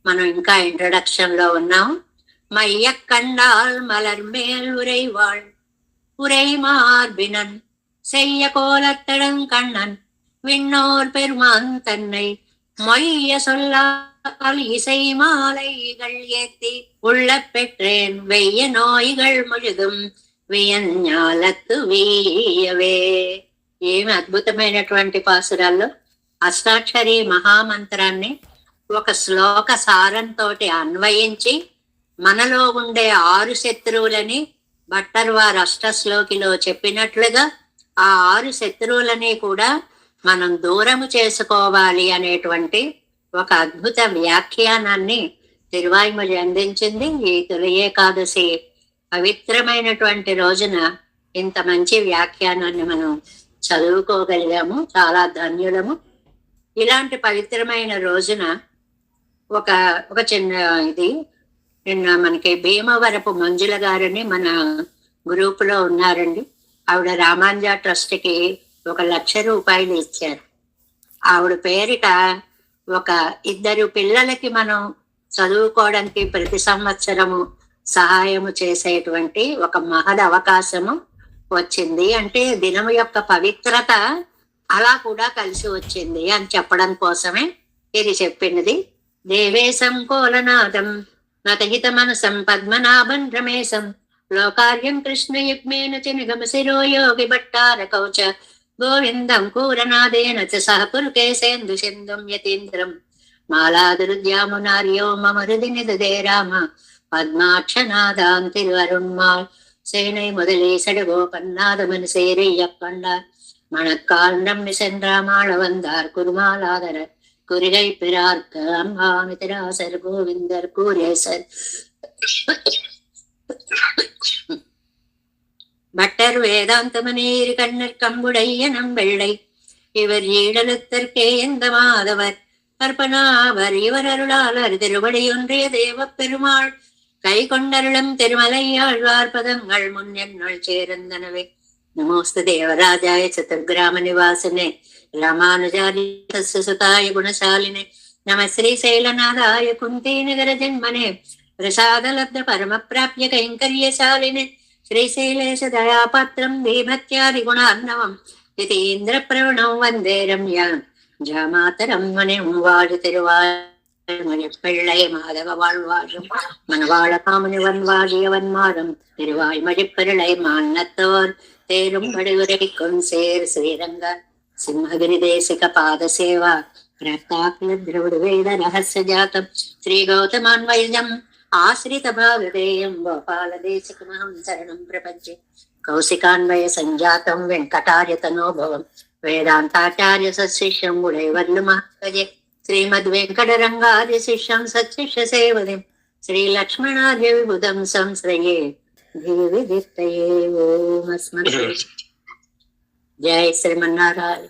మనం ఇంకా ఇంట్రొడక్షన్ లో ఉన్నాము. மையக்கண்டால் மலர் மேல் உரைவாள் உரை மார்பினன் செய்ய கோலத்தடன் கண்ணன் விண்ணோர் பெருமான் தன்னை மொய்ய சொல்லால் இசை மாலைகள் ஏத்தி உள்ள பெற்றேன் வெய்ய நோய்கள் முழுதும் వియన్యాలత్తు వీయవే. ఏమి అద్భుతమైనటువంటి పాసురాల్లో అష్టాక్షరి మహామంత్రాన్ని ఒక శ్లోక సారంతో అన్వయించి మనలో ఉండే 6 శత్రువులని భట్టర్ వారు అష్టశ్లోకిలో చెప్పినట్లుగా ఆ 6 శత్రువులని కూడా మనం దూరము చేసుకోవాలి అనేటువంటి ఒక అద్భుత వ్యాఖ్యానాన్ని తిరువాయిమొഴി అందించింది. ఈ తొలి ఏకాదశి పవిత్రమైనటువంటి రోజున ఇంత మంచి వ్యాఖ్యానాన్ని మనం చదువుకోగలిగాము, చాలా ధన్యులము. ఇలాంటి పవిత్రమైన రోజున ఒక చిన్న ఇది, నిన్న మనకి భీమవరపు మంజుల గారని మన గ్రూప్ లో ఉన్నారండి. ఆవిడ రామాంజ ట్రస్ట్ కి 1,00,000 రూపాయలు ఇచ్చారు. ఆవిడ పేరిట ఒక 2 పిల్లలకి మనం చదువుకోవడానికి ప్రతి సంవత్సరము సహాయము చేసేటువంటి ఒక మహద్ అవకాశము వచ్చింది. అంటే దినము యొక్క పవిత్రత అలా కూడా కలిసి వచ్చింది అని చెప్పడం కోసమే ఇది చెప్పినది. దేవేశం కోలనాథం నతహిత మనసం పద్మనాభం రమేశం లోకార్యం కృష్ణయుగ్మేన చ నిగమ శిరో యోగి భట్టార కౌచ గోవిందం కూరనాదేన చ సహ పురుకేశేందు సింధుం యతీంద్రం మాలాదురుద్యామునార్యో మమ హృది నిదదే రామ பத்மாட்சநாதான் திருவருண்மாள் சேனை முதலீசடு கோபன்னாதமன் சேரையப்பண்டார் மணக்கால் நம்மி சென்றாமாள வந்தார் குருமாலாதர குறிகை பிறார்க்க அம்பாமிதிராசர் கோவிந்தர் கூரேசர். பட்டர் வேதாந்தமனீர் கண்ணர் கம்புடைய நம்பெள்ளை இவர் ஈழலுத்தற்கே எந்த மாதவர் கற்பனாவர் இவர் அருளாளர் திருவடியொன்றிய தேவ பெருமாள் கை கொண்டருளும் திருமலையாழ்வார் பதங்கள் முன்னென்னுள் சேர்ந்தனவே. நமோஸ்து தேவராஜாய சதுர்கிராம நிவாசனே ராமானுஜாரிய சுதாய குணசாலினே நம ஸ்ரீ சைலநாதாய குந்தி நகர ஜன்மனே பிரசாதலப்த பரம பிராப்ய கைங்கரியசாலினே ஸ்ரீசைலேஷ தயாபாத்திரம் தீபத்யாதி குணார்ணவம் யதீந்திர பிரவணம் வந்தே ரம்யாம் ஜாமாதரம் மனே வாழு திருவாய் பிள்ளை மாதவ வாழ்வாழும் மணவாள காமனி வன்வாழியவன் மாதம் திருவாய் மழிப்பிள்ளை மான்னத்தோர் தேரும் வடிவுரைக்கும் சேர் ஸ்ரீரங்க సింహగిరి దేశిక పాద సేవ రక్తాగ్నిద్రవుడు వేద రహస్య జాతం శ్రీ గౌతమాన్వైజం ఆశ్రిత భాగదేయం గోపాల దేశికమహం శరణం ప్రపంచే కౌశికాన్వయ సంజాతం వెంకటార్యతనోభవం వేదాంతాచార్య సశిష్యం గుడైవర్లు మహాజే శ్రీమద్ వెంకటరంగాది శిష్యం సశిష్య సేవదిం శ్రీ లక్ష్మణాద్య విబుధం సంశ్రయే దేవి దిత్తయే ఓం అస్మత్ జై శ్రీమన్నారాయణ.